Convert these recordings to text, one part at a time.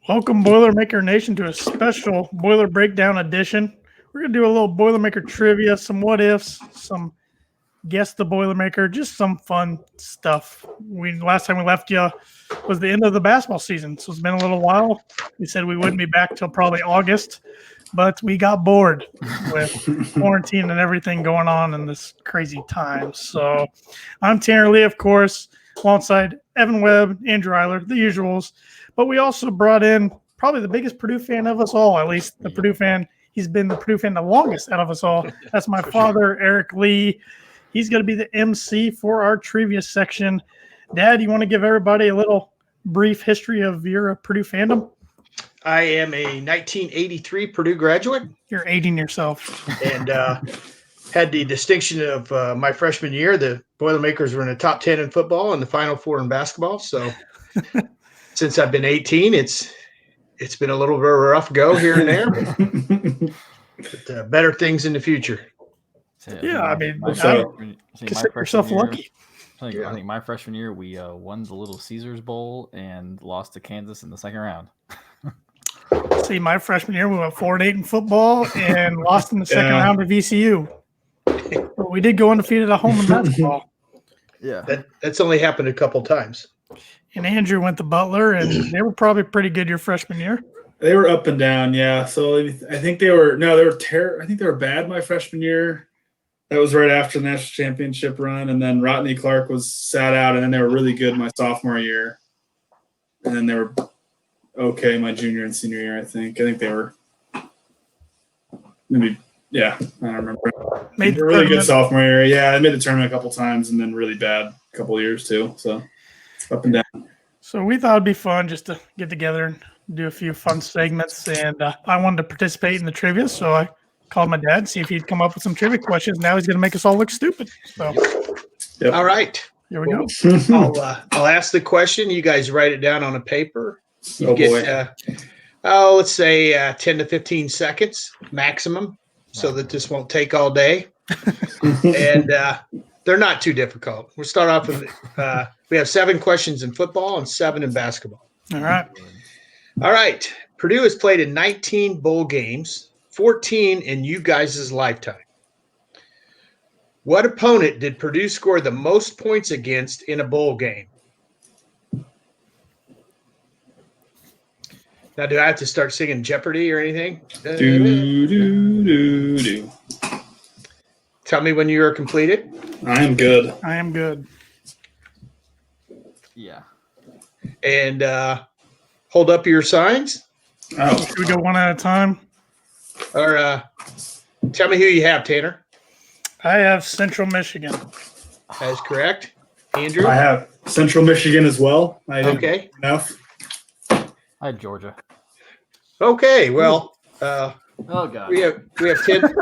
Welcome, Boilermaker Nation, to a special Boiler Breakdown edition. We're going to do a little Boilermaker trivia, some what ifs, some guess the Boilermaker, just some fun stuff. Last time we left you was the end of the basketball season, so it's been a little while. We said we wouldn't be back till probably August, but we got bored with quarantine and everything going on in this crazy time. So I'm Tanner Lee, of course, alongside Evan Webb, Andrew Eiler, the usuals. But we also brought in probably the biggest Purdue fan of us all, at least the Purdue fan. He's been the Purdue fan the longest out of us all. That's my father, Eric Lee. He's going to be the MC for our trivia section. Dad, you want to give everybody a little brief history of your Purdue fandom? I am a 1983 Purdue graduate. You're aiding yourself. And had the distinction of my freshman year. The Boilermakers were in the top 10 in football and the Final Four in basketball. So since I've been 18, it's been a little bit of a rough go here and there. But better things in the future. Yeah, I mean, consider yourself lucky. I think my freshman year, we won the Little Caesars Bowl and lost to Kansas in the second round. See, my freshman year, we went 4-8 in football and lost in the second round of VCU. But we did go undefeated at home in basketball. Yeah. That's only happened a couple times. And Andrew went to Butler, and they were probably pretty good your freshman year. They were up and down, yeah. So I think they were I think they were bad my freshman year. That was right after the national championship run, and then Rodney Clark was sat out, and then they were really good my sophomore year, and then they were okay my junior and senior year. I think they were maybe I don't remember. Made the really good sophomore year. Yeah, I made the tournament a couple times, and then really bad a couple of years too. So up and down. So we thought it'd be fun just to get together and do a few fun segments, and I wanted to participate in the trivia, so I called my dad, see if he'd come up with some trivia questions. Now he's going to make us all look stupid. So, yep. All right. Here we go. I'll ask the question. You guys write it down on a paper. You let's say 10 to 15 seconds maximum, so that this won't take all day. And they're not too difficult. We'll start off with we have 7 questions in football and 7 in basketball. All right. All right. Purdue has played in 19 bowl games. 14 in you guys' lifetime. What opponent did Purdue score the most points against in a bowl game? Now, do I have to start singing Jeopardy or anything? Do. Tell me when you are completed. I am good. Yeah. And hold up your signs. Oh. Should we go one at a time? Or tell me who you have, Tanner. I have Central Michigan. That is correct. Andrew? I have Central Michigan as well. Okay. Enough. I had Georgia. Okay, well, oh god, we have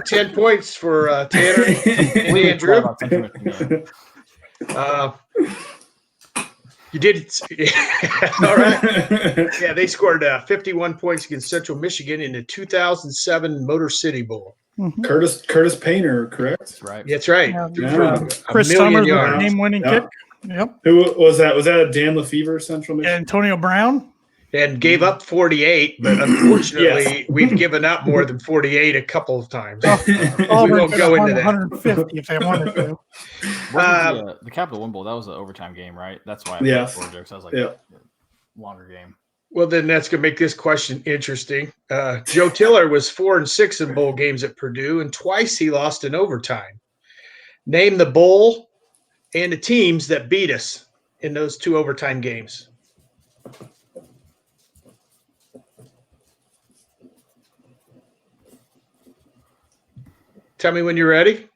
10 points for Tanner. Andrew. You did. All right. Yeah, they scored 51 points against Central Michigan in the 2007 Motor City Bowl. Mm-hmm. Curtis Painter, correct? That's right. That's right. Yeah. Chris Summers with a game-winning kick. Yep. Who was that? Was that a Dan Lefevre Central Michigan? Antonio Brown. And gave up 48, but unfortunately, we've given up more than 48 a couple of times. We won't go into that. 150 if they wanted to. The Capital One Bowl, that was an overtime game, right? That's why I put Georgia, because I was like, longer game. Well, then that's going to make this question interesting. Joe Tiller was 4-6 in bowl games at Purdue, and twice he lost in overtime. Name the bowl and the teams that beat us in those 2 overtime games. Tell me when you're ready.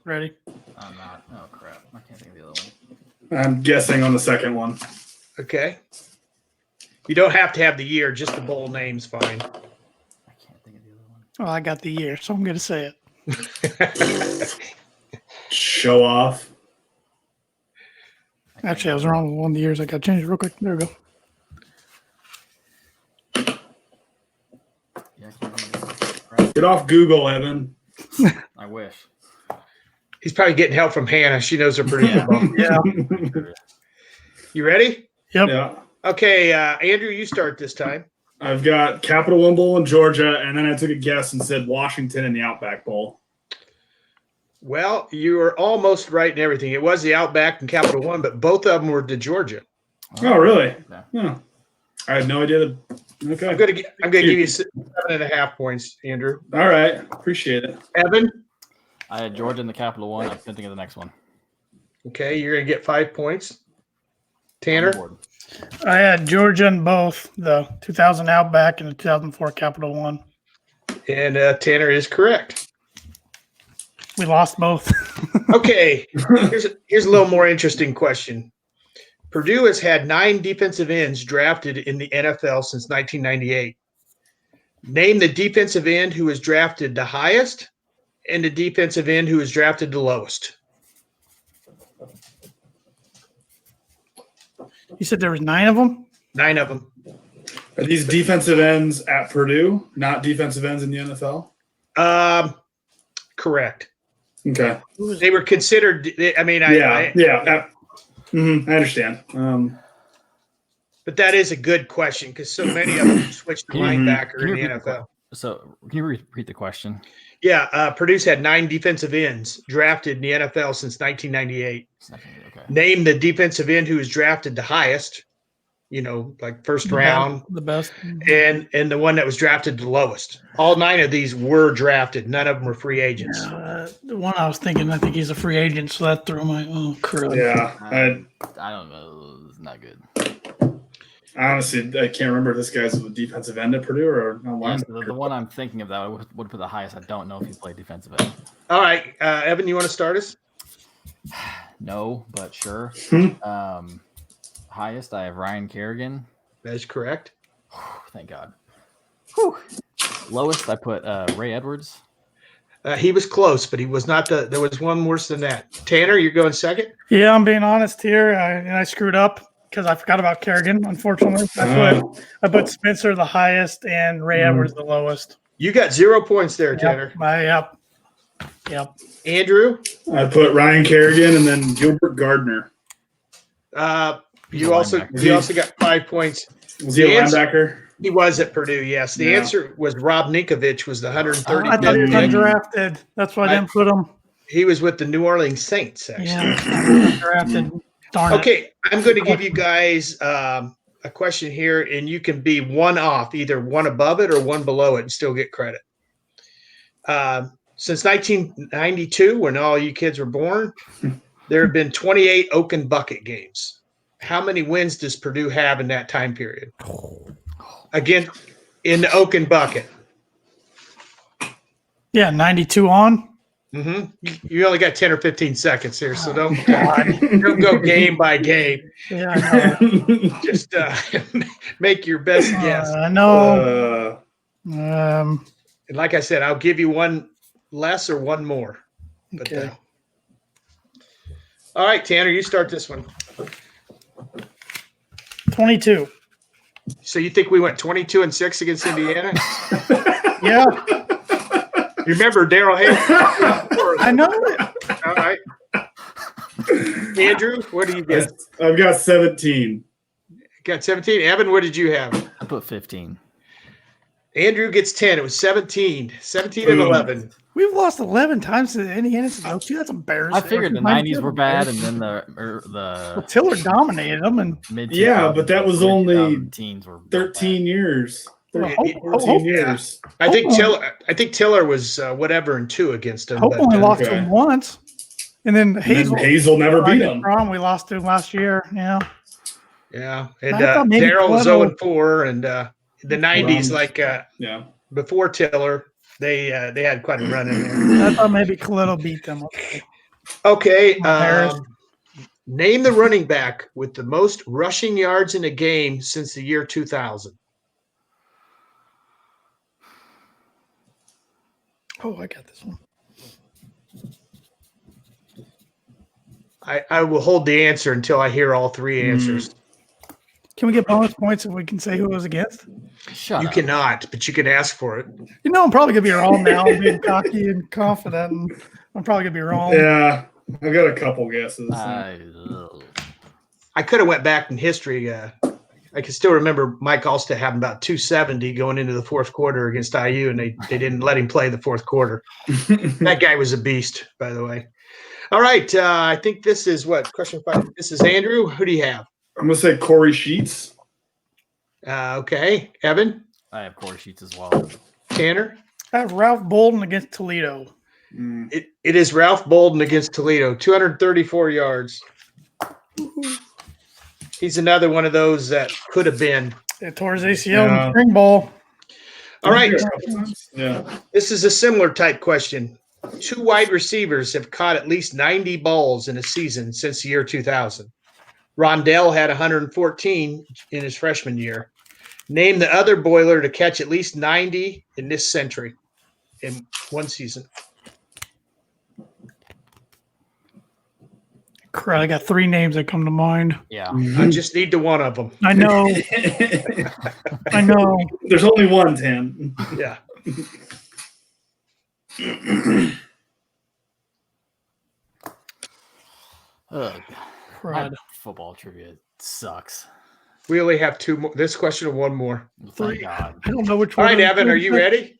Ready. I'm not. Oh, crap. I can't think of the other one. I'm guessing on the second one. Okay. You don't have to have the year. Just the bowl name's fine. I can't think of the other one. Oh, I got the year, so I'm going to say it. Show off. Actually, I was wrong with one of the years. I got to change it real quick. There we go. Get off Google, Evan. I wish. He's probably getting help from Hannah. She knows her Purdue football. Yeah. You ready? Yep. Yeah. Okay, Andrew, you start this time. I've got Capital One Bowl in Georgia, and then I took a guess and said Washington in the Outback Bowl. Well, you were almost right in everything. It was the Outback and Capital One, but both of them were to Georgia. Oh, really? Yeah. Oh, I had no idea. Okay. I'm gonna give you 7.5 points, Andrew. All right. Appreciate it. Evan, I had Georgia in the Capital One. I couldn't think of the next one. okay, you're gonna get 5 points. Tanner, I had Georgia in both the 2000 Outback and the 2004 Capital One. and Tanner is correct. We lost both. Okay, here's a little more interesting question. Purdue has had 9 defensive ends drafted in the NFL since 1998. Name the defensive end who was drafted the highest and the defensive end who was drafted the lowest. You said there was 9 of them? 9 of them. Are these defensive ends at Purdue, not defensive ends in the NFL? Correct. Okay. They were considered. I mean, I understand. But that is a good question because so many of them switched to linebacker in the NFL. So, can you repeat the question? Yeah, Purdue's had 9 defensive ends drafted in the NFL since 1998. Okay. Name the defensive end who was drafted the highest, like first round, The best. and the one that was drafted the lowest. All 9 of these were drafted. None of them were free agents. The one I was thinking, I think he's a free agent, so that threw my crew. Yeah. I don't know. It's not good. Honestly, I can't remember if this guy's a defensive end at Purdue or no Yes, linebacker. the one I'm thinking of that I would put the highest. I don't know if he played defensive end. All right, Evan, you want to start us? No, but sure. Highest, I have Ryan Kerrigan. That is correct. Thank God. Whew. Lowest, I put Ray Edwards. He was close, but he was not there was one worse than that. Tanner, you're going second? Yeah, I'm being honest here. I screwed up because I forgot about Kerrigan, unfortunately. I put Spencer the highest and Ray Edwards the lowest. You got 0 points there, Tanner. Yep. Andrew? I put Ryan Kerrigan and then Gilbert Gardner. You also got 5 points. Was he a linebacker? He was at Purdue, yes. The answer was Rob Ninkovich was the 130th. I thought he was undrafted. That's why I didn't put him. He was with the New Orleans Saints, actually. Yeah, undrafted. Darn it. Okay, I'm going to give you guys a question here, and you can be one off, either one above it or one below it, and still get credit. Since 1992, when all you kids were born, there have been 28 Oaken Bucket games. How many wins does Purdue have in that time period? Again, in the Oaken Bucket. Yeah, 92 on. Mm-hmm. You only got 10 or 15 seconds here, so don't go game by game. Yeah, I know. Just make your best guess. I know. And like I said, I'll give you one less or one more. But, Okay. All right, Tanner, you start this one. 22. So you think we went 22-6 against Indiana? Yeah, You remember Daryl Hayes? I know it. All right. Andrew, what do you get? I've got 17. Got 17. Evan, what did you have? I put 15. Andrew gets 10. It was 17. 17 and 11. We've lost 11 times to Indiana since 02. That's embarrassing. I figured the 90s were bad, and then the Tiller dominated them, and mid Yeah, but that was only teens were 13 years. 14 hope- years. I think Tiller was whatever in 2 against him. Hope but, only lost to okay. him once. And then Hazel. Hazel never beat him. We lost to him last year. Yeah. Yeah, and I thought maybe Daryl was Cleo- 0-4, and the 90s, Yeah. before Tiller, they had quite a run in there. I thought maybe Colletto beat them. Okay, Harris. name the running back with the most rushing yards in a game since the year 2000. Oh, I got this one. I will hold the answer until I hear all 3 answers. Can we get bonus points if we can say who it was against? Shut You up. cannot, but you can ask for it. You know, I'm probably going to be wrong now. I'm being cocky and confident, and I'm probably going to be wrong. Yeah. I got a couple guesses. All I could have went back in history. I can still remember Mike Allstott having about 270 going into the fourth quarter against IU, and they didn't let him play the fourth quarter. That guy was a beast, by the way. All right. I think this is question 5. This is Andrew. Who do you have? I'm gonna say Corey Sheets. Okay. Evan? I have Corey Sheets as well. Tanner? I have Ralph Bolden against Toledo. It is Ralph Bolden against Toledo, 234 yards. He's another one of those that could have been. It tore his ACL in the spring ball. All right. Yeah. This is a similar type question. 2 wide receivers have caught at least 90 balls in a season since the year 2000. Rondell had 114 in his freshman year. Name the other Boiler to catch at least 90 in this century in one season. Crap, I got 3 names that come to mind. Yeah. I just need to one of them. I know. I know. There's only one, Tim. Yeah. Ugh. Crud. My football trivia sucks. We only have 2 more. This question and 1 more. Thank God. I don't know which All one. right, Evan, are you ready?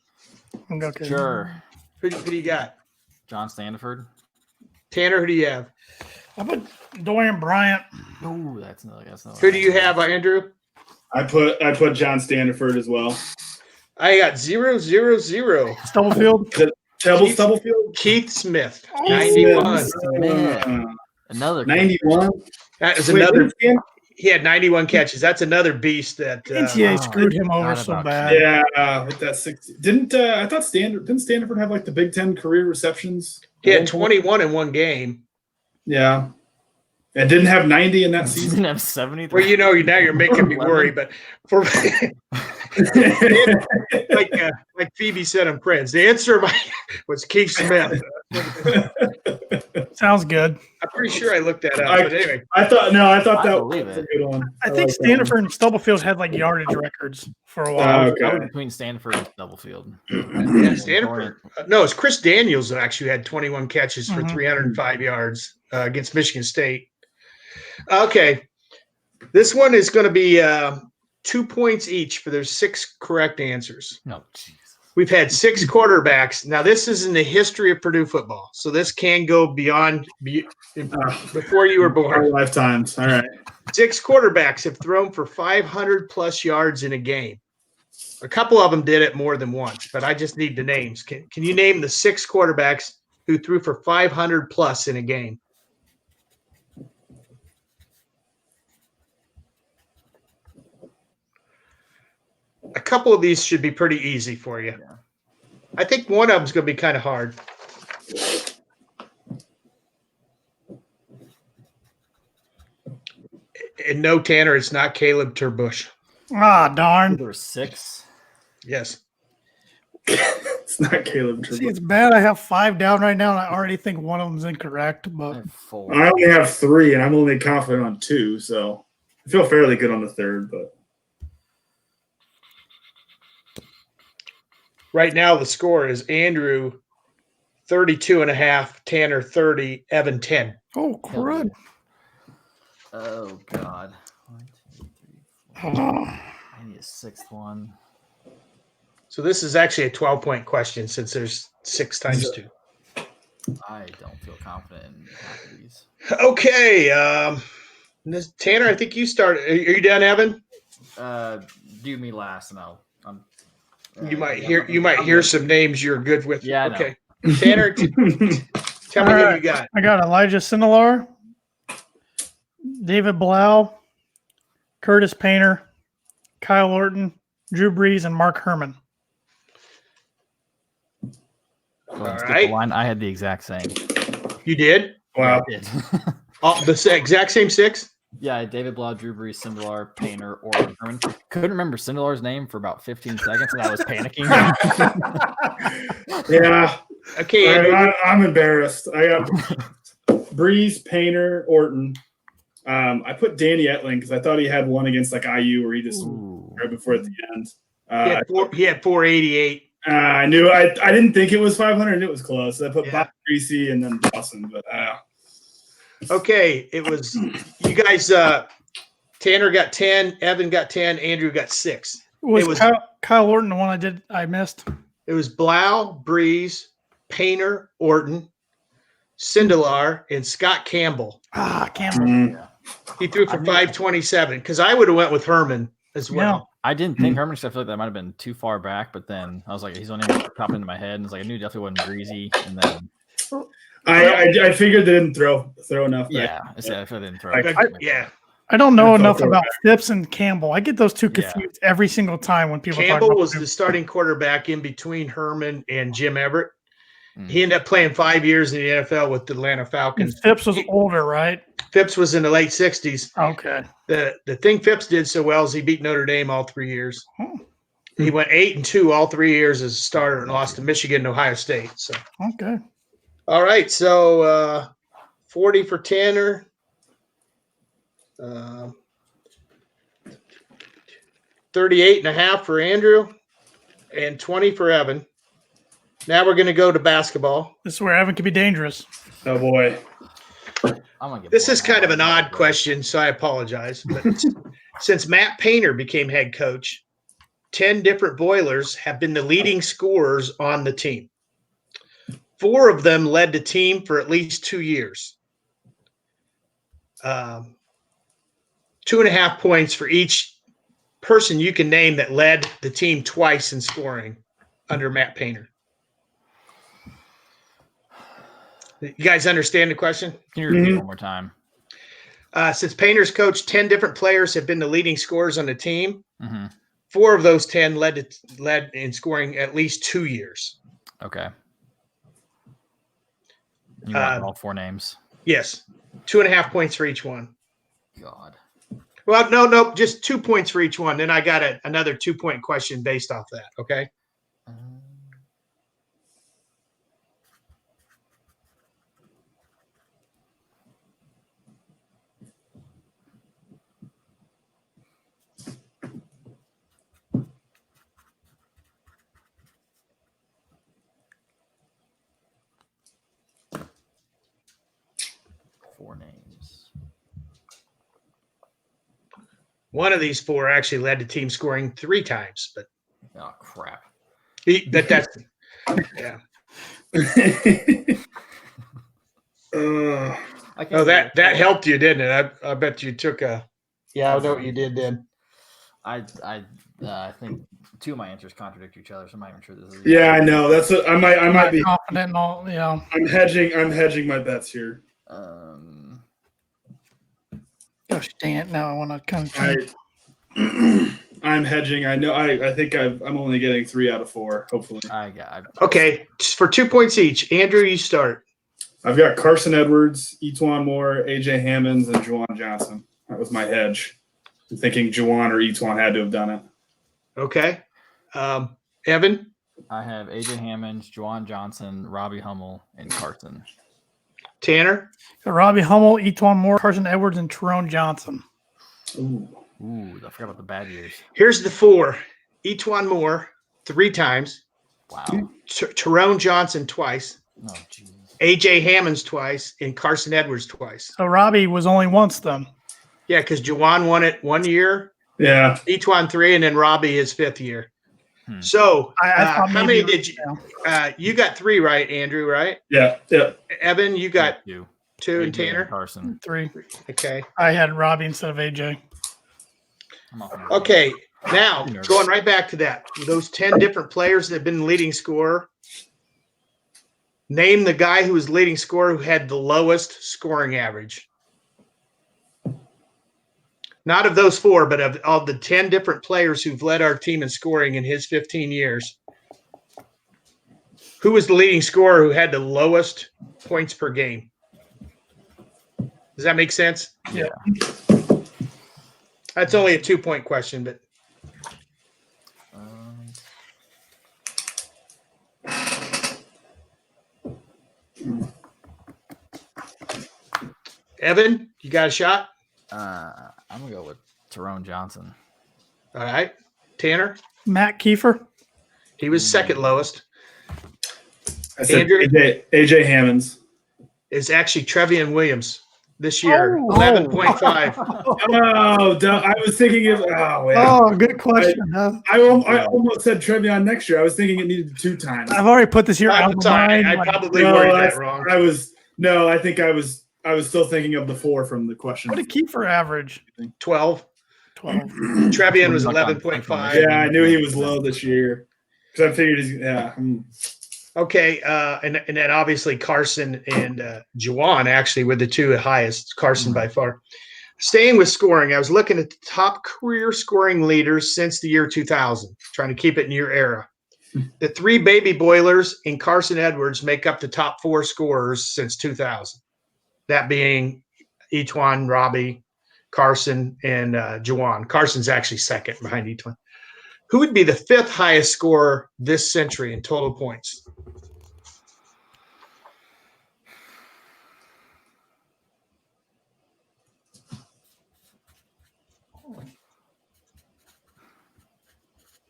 Okay. Sure. Who do you got? John Standiford. Tanner, who do you have? I put Dorian Bryant. Oh, that's not. Who do you have, Andrew? I put John Standiford as well. I got 0, 0, 0. Stubblefield. Stubblefield. Keith Smith, Oh, 91. Man. Another 91. That is Wait, another. didn't He had 91 catches. That's another beast. That NCAA screwed him over not so about bad. Yeah, with that 60. I thought didn't Standiford have like the Big Ten career receptions? he had 21 in one game. Yeah. And didn't have 90 in that He season. didn't have 70. Well, now you're making me worry. But for like Phoebe said on Friends, the answer was Keith Smith. Sounds good. I'm pretty sure I looked that up. But anyway, I thought that believe was a it. good one. I think like that one. Standiford and Stubblefield had like yardage records for a while. Okay. I was between Stanford and Stubblefield. yeah, Stanford. No, it's Chris Daniels that actually had 21 catches for Mhm. 305 yards against Michigan State. Okay, this one is going to be 2 points each for their 6 correct answers. No, Jesus. We've had 6 quarterbacks. Now, this is in the history of Purdue football, so this can go before you were Our born. lifetimes. All right. 6 quarterbacks have thrown for 500 plus yards in a game. A couple of them did it more than once, but I just need the names. Can you name the 6 quarterbacks who threw for 500 plus in a game? A couple of these should be pretty easy for you. Yeah. I think one of them is going to be kind of hard. And no, Tanner, it's not Caleb Turbush. Ah, darn. There were 6. Yes. It's not Caleb See, Turbo. it's bad. I have 5 down right now, and I already think one of them's incorrect. I But have 4. I only have 3, and I'm only confident on 2, so I feel fairly good on the third. But Right now, the score is Andrew 32.5, Tanner 30, Evan 10. oh, crud. Oh God. 1, 2, 3, 4. Oh. I need a 6th one. So this is actually a 12-point question since there's 6 times 2. I don't feel confident in half of these. Okay. Tanner, I think you start. Are you done, Evan? Do me last, and You might hear some names you're good with. Yeah, I know. Okay. Tanner, tell me All who right. you got. I got Elijah Sindelar, David Blau, Curtis Painter, Kyle Orton, Drew Brees, and Mark Herman. Go ahead and skip right. the line. I had the exact same. You did? wow, I did. The exact same 6? Yeah, David Blau, Drew Brees, Sindelar, Painter, or Herman. Couldn't remember Sindelar's name for about 15 seconds, and I was panicking. yeah. Okay, All Andrew. right, I'm embarrassed. I got Breeze, Painter, Orton. I put Danny Etling because I thought he had one against like IU where he just Ooh. right before at the end. He had 488. I knew I didn't think it was 500. And it was close. I put Yeah. Bob Greasy and then Dawson, but Okay, it was you guys. Tanner got 10, Evan got 10, Andrew got 6. Was Kyle Orton the one I missed? It was Blau, Breeze, Painter, Orton, Sindelar, and Scott Campbell. Campbell. He threw for 527 because I would have went with Herman as well. I didn't think Herman, because I feel like that might have been too far back, but then I was like, he's only popping into my head, and it's like I knew it definitely wasn't Breezy, and then I figured they didn't throw enough. Yeah, I feel like they didn't throw. Yeah. I don't know enough about Phipps and Campbell. I get those two confused every single time when people Campbell talk about was them. the starting quarterback in between Herman and Jim Everett. He ended up playing 5 years in the NFL with the Atlanta Falcons. And Phipps was older, right? Phipps was in the late 60s. Okay. The thing Phipps did so well is he beat Notre Dame all 3 years. He went 8-2 all 3 years as a starter and lost to Michigan and Ohio State. So Okay. all right, so 40 for Tanner. 38.5 for Andrew and 20 for Evan. Now we're going to go to basketball. This is where Evan can be dangerous. Oh boy. This is kind of an odd question, so I apologize. But since Matt Painter became head coach, 10 different Boilers have been the leading scorers on the team. 4 of them led the team for at least 2 years. 2.5 points for each person you can name that led the team twice in scoring under Matt Painter. You guys understand the question? Can you repeat one more time? Since Painter's coached 10 different players have been the leading scorers on the team, 4 of those 10 led in scoring at least 2 years. Okay. You want all 4 names? Yes. 2.5 points for each one. God. Well, no, just 2 points for each one. Then I got another 2-point question based off that. Okay. One of these 4 actually led the team scoring 3 times, but oh crap! That's yeah. That helped you, didn't it? I bet you took a. Yeah, I know what you did then. I think 2 of my answers contradict each other, so I'm not even sure this is. Yeah, I know. That's what I might be confident in all. Yeah, I'm hedging my bets here. Gosh dang it! Now I want to kind of. I'm hedging. I know. I think I'm only getting 3 out of 4. Hopefully. Okay, for 2 points each. Andrew, you start. I've got Carson Edwards, Etuan Moore, AJ Hammonds, and Juwan Johnson. That was my hedge. I'm thinking Juwan or Etuan had to have done it. Okay, Evan. I have AJ Hammonds, Juwan Johnson, Robbie Hummel, and Carson. Tanner. Robbie Hummel, Etuan Moore, Carson Edwards, and Tyrone Johnson. Ooh, I forgot about the bad years. Here's the 4. Etuan Moore 3 times. Wow. Tyrone Johnson twice. Oh, jeez. AJ Hammonds twice and Carson Edwards twice. So Robbie was only once then. Yeah, because Juwan won it 1 year. Yeah. Etuan 3, and then Robbie his 5th year. So how many did you? You got 3 right, Andrew, right? Yeah. Evan, you got 2, and Tanner? Carson. 3. Okay. I had Robbie instead of AJ. Okay. Now, going right back to that. Those 10 different players that have been leading scorer. Name the guy who was leading scorer who had the lowest scoring average. Not of those 4, but of the 10 different players who've led our team in scoring in his 15 years. Who was the leading scorer who had the lowest points per game? Does that make sense? Yeah. That's only a 2-point question, but. Evan, you got a shot? I'm going to go with Tyrone Johnson. All right. Tanner? Matt Kiefer? He was second lowest. I said AJ Hammonds. It's actually Trevian Williams. this year. Oh. 11.5. I was thinking of. Oh, yeah. Oh, good question. I almost said Trevion next year. I was thinking it needed 2 times. I've already put this year out of my Sorry, mind. I Like, probably worded that wrong. I think I was still thinking of the 4 from the question. what did Kiefer average? 12. 12. Trevian was Knocked on 11.5. Yeah, I knew he was low this year because I figured Okay, and then obviously Carson and Juwan actually were the 2 highest. Carson by far. Staying with scoring, I was looking at the top career scoring leaders since the year 2000, trying to keep it in your era. The 3 baby Boilers and Carson Edwards make up the top 4 scorers since 2000. That being Etwan, Robbie, Carson, and Juwan. Carson's actually second behind Etwan. Who would be the 5th highest scorer this century in total points?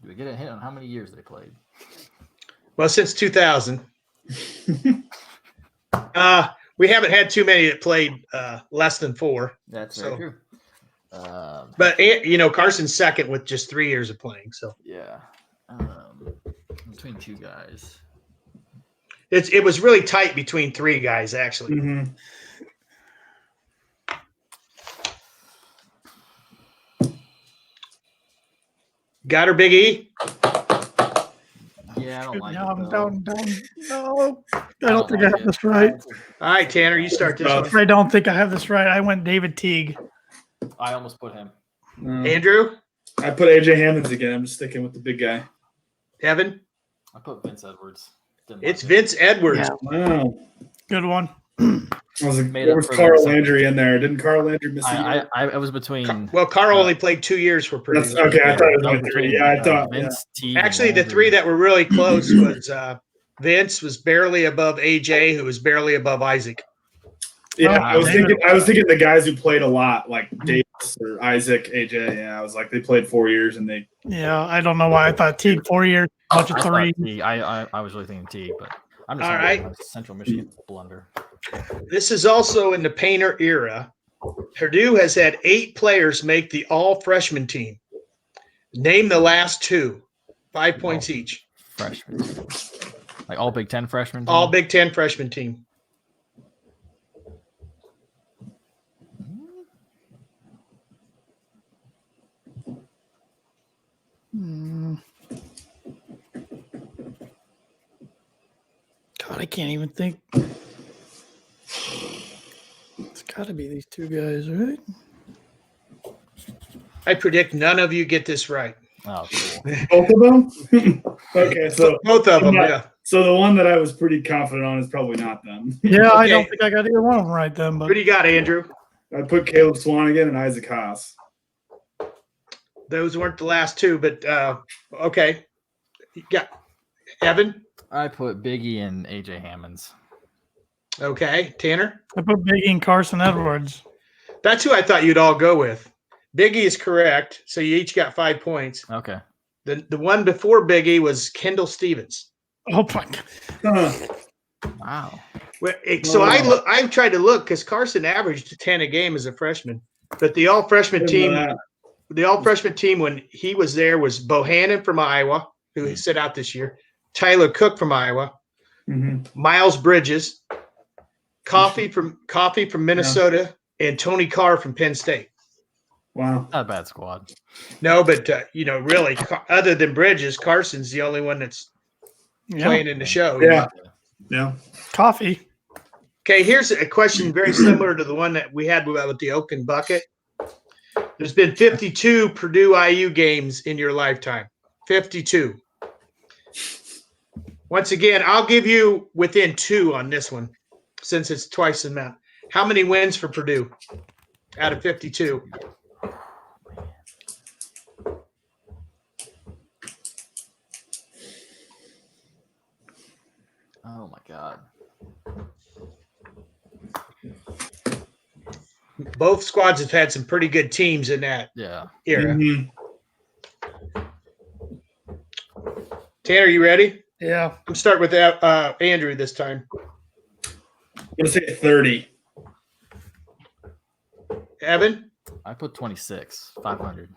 Do we get a hint on how many years they played? Well, since 2000. We haven't had too many that played less than 4. That's very true. But Carson's second with just 3 years of playing. So yeah, between 2 guys, it was really tight between 3 guys actually. Mm-hmm. Got her, Big E? Yeah, I don't like No, it. no, I don't think I have this right. All right, Tanner, you start this one. I don't think I have this right. I went David Teague. I almost put him. Andrew? I put AJ Hammonds again. I'm just sticking with the big guy. Evan? I put Vince Edwards. It's Vince Edwards. Yeah. Wow. Good one. There was Carl Landry in there. Didn't Carl Landry miss a year? I was between. Well, Carl only played 2 years for Purdue. That's okay. I thought it was only 3. Yeah, I thought. Vince, Teague, Actually, the Landry. 3 that were really close was Vince was barely above AJ, who was barely above Isaac. Yeah, I was thinking the guys who played a lot, like Davis or Isaac, AJ. Yeah, I was like, they played 4 years and they. Yeah, I don't know why I thought Teague 4 years, bunch of 3. I was really thinking Teague, but I'm just all right. Central Michigan blunder. This is also in the Painter era. Purdue has had 8 players make the all-freshman team. Name the last 2. 5 points each. Freshmen, like all Big Ten freshmen. All Big Ten freshman team. God, I can't even think. It's got to be these 2 guys, right? I predict none of you get this right. Oh, cool. Both of them? Okay, so both of them, yeah. So the one that I was pretty confident on is probably not them. Yeah, Okay. I don't think I got either one of them right then. But What do you got, Andrew? I put Caleb Swanigan and Isaac Haas. Those weren't the last 2, but okay. You got Evan? I put Biggie and AJ Hammonds. Okay. Tanner? I put Biggie and Carson Edwards. That's who I thought you'd all go with. Biggie is correct, so you each got 5 points. Okay. The one before Biggie was Kendall Stevens. Oh my God. Wow. So I tried to look because Carson averaged 10 a game as a freshman, but the all freshman team when he was there was Bohannon from Iowa, who sit out this year, Tyler Cook from Iowa, Miles Bridges, Coffee from Minnesota, and Tony Carr from Penn State. Wow. Not a bad squad. No, but really, other than Bridges, Carson's the only one that's playing in the show. Yeah. Coffee. Okay, here's a question very similar to the one that we had with the Oaken Bucket. There's been 52 Purdue IU games in your lifetime. 52. Once again, I'll give you within 2 on this one, since it's twice the amount. How many wins for Purdue out of 52? Oh my God. Both squads have had some pretty good teams in that Yeah. era. Tanner, you ready? Yeah. I'm starting with Andrew this time. I'm going to say 30. Evan, I put 26, 500.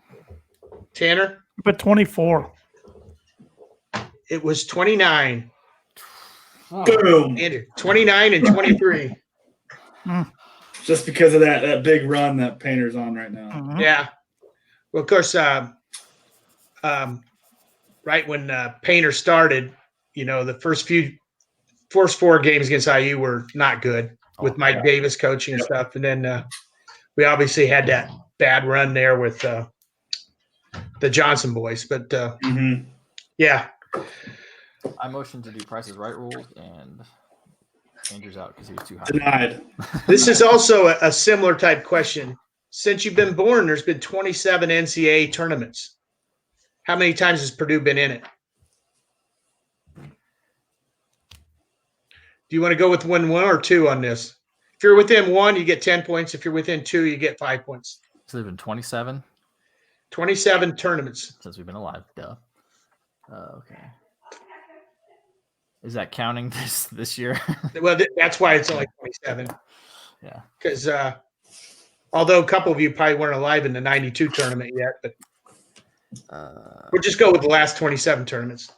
Tanner, But 24. it was 29. Boom. Andrew, 29 and 23. Just because of that big run that Painter's on right now. Mhm. Yeah. Well, of course, right when Painter started, the first 4 games against IU were not good with Mike Davis coaching and stuff. And then we obviously had that bad run there with the Johnson boys. But yeah. I motioned to do Price is Right rules, and Andrew's out because he was too high. Denied. This is also a similar type question. Since you've been born, there's been 27 NCAA tournaments. How many times has Purdue been in it? Do you want to go with 1 or 2 on this? If you're within 1, you get 10 points. If you're within 2, you get 5 points. So there've been 27 27 tournaments. since we've been alive. Duh. Okay. Is that counting this year? Well, that's why it's only 27. Yeah. Because although a couple of you probably weren't alive in the 92 tournament yet, but we'll just go with the last 27 tournaments.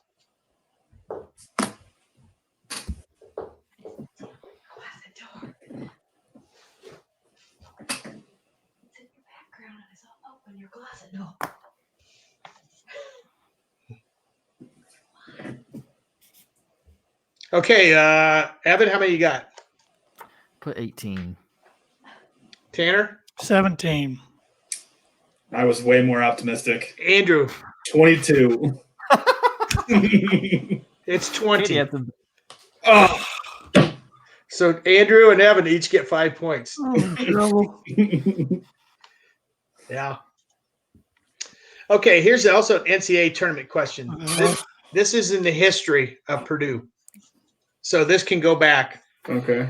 Okay, Evan, how many you got? Put 18. Tanner? 17. I was way more optimistic. Andrew? 22. It's 20. Katie had to- Oh. So Andrew and Evan each get 5 points. Oh, trouble. Yeah. Okay, here's also an NCAA tournament question. This is in the history of Purdue. So this can go back. Okay.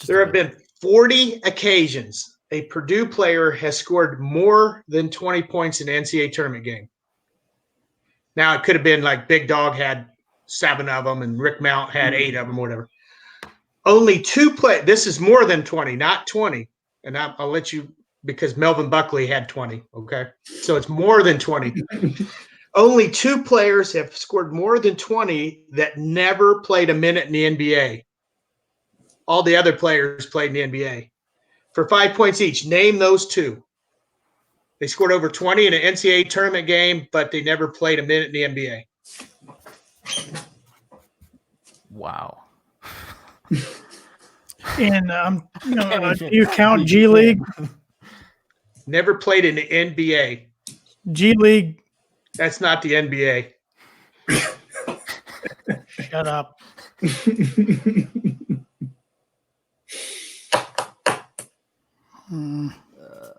There have been 40 occasions a Purdue player has scored more than 20 points in an NCAA tournament game. Now, it could have been like Big Dog had 7 of them and Rick Mount had 8 of them, whatever. Only 2 play. This is more than 20, not 20. And I'll let you, because Melvin Buckley had 20. Okay. So it's more than 20. Only 2 players have scored more than 20 that never played a minute in the NBA. All the other players played in the NBA. For 5 points each, name those 2. They scored over 20 in an NCAA tournament game, but they never played a minute in the NBA. Wow. And do you count G League? Never played in the NBA. G League. That's not the NBA. Shut up.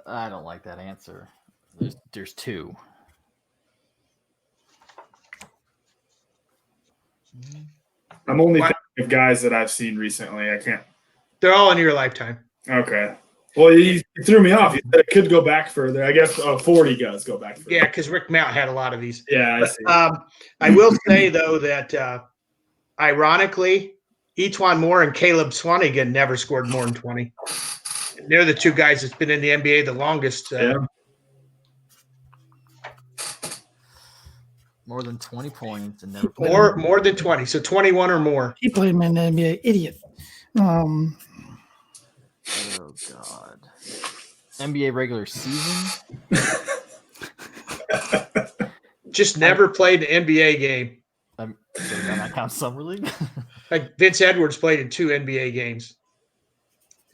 I don't like that answer. There's 2. I'm only thinking of guys that I've seen recently. I can't. They're all in your lifetime. Okay. Well, you threw me off. You said it could go back further. I guess 40 does go back further. Yeah, because Rick Mount had a lot of these. Yeah, I see. I will say, though, that ironically, Etuan Moore and Caleb Swanigan never scored more than 20. They're the 2 guys that's been in the NBA the longest. Yeah. More than 20 points and never played. More than 20. So 21 or more. He played in the NBA. Idiot. Oh, God. NBA regular season? Just never played an NBA game. So does that count Summer League? Like Vince Edwards played in 2 NBA games.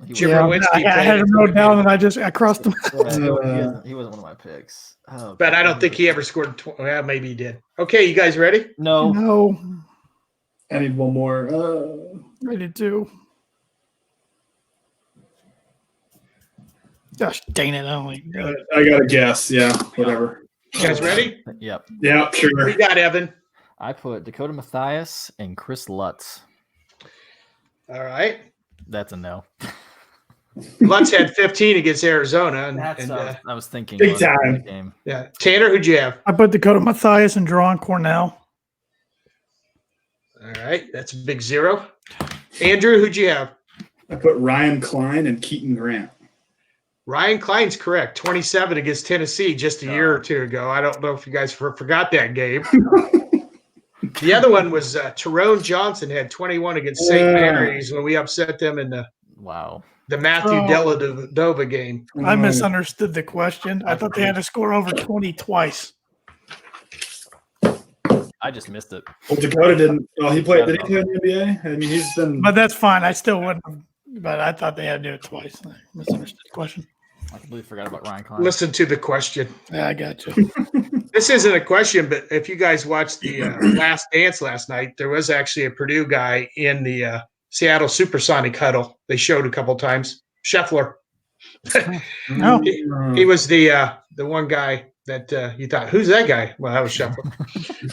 Jim Yeah, Rowinski I had him wrote down and I crossed him. He wasn't one of my picks. Oh, But I don't think he ever scored. Well, maybe he did. Okay, you guys ready? No. No. I need one more. Ready to. Gosh dang it. I got to guess. Yeah, whatever. You guys ready? Yep. Yeah, sure. We got Evan. I put Dakota Mathias and Chris Lutz. All right. That's a no. Lutz had 15 against Arizona. I was thinking. Big time. Game. Yeah. Tanner, who'd you have? I put Dakota Mathias and Drawn Cornell. All right. That's a big 0. Andrew, who'd you have? I put Ryan Klein and Keaton Grant. Ryan Klein's correct. 27 against Tennessee just a year or two ago. I don't know if you guys forgot that game. The other one was Tyrone Johnson had 21 against St. Mary's when we upset them in the Matthew Dellavedova game. I misunderstood the question. I thought they had to score over 20 twice. I just missed it. Well, Dakota didn't. Well, he played. Did he play in the NBA? I mean, he's been. But that's fine. I still wouldn't. But I thought they had to do it twice. I misunderstood the question. I completely forgot about Ryan Klein. Listen to the question. Yeah, I got you. This isn't a question, but if you guys watched the Last Dance last night, there was actually a Purdue guy in the Seattle Supersonic huddle. They showed a couple times. Scheffler. No. He was the one guy that you thought, who's that guy? Well, that was Scheffler.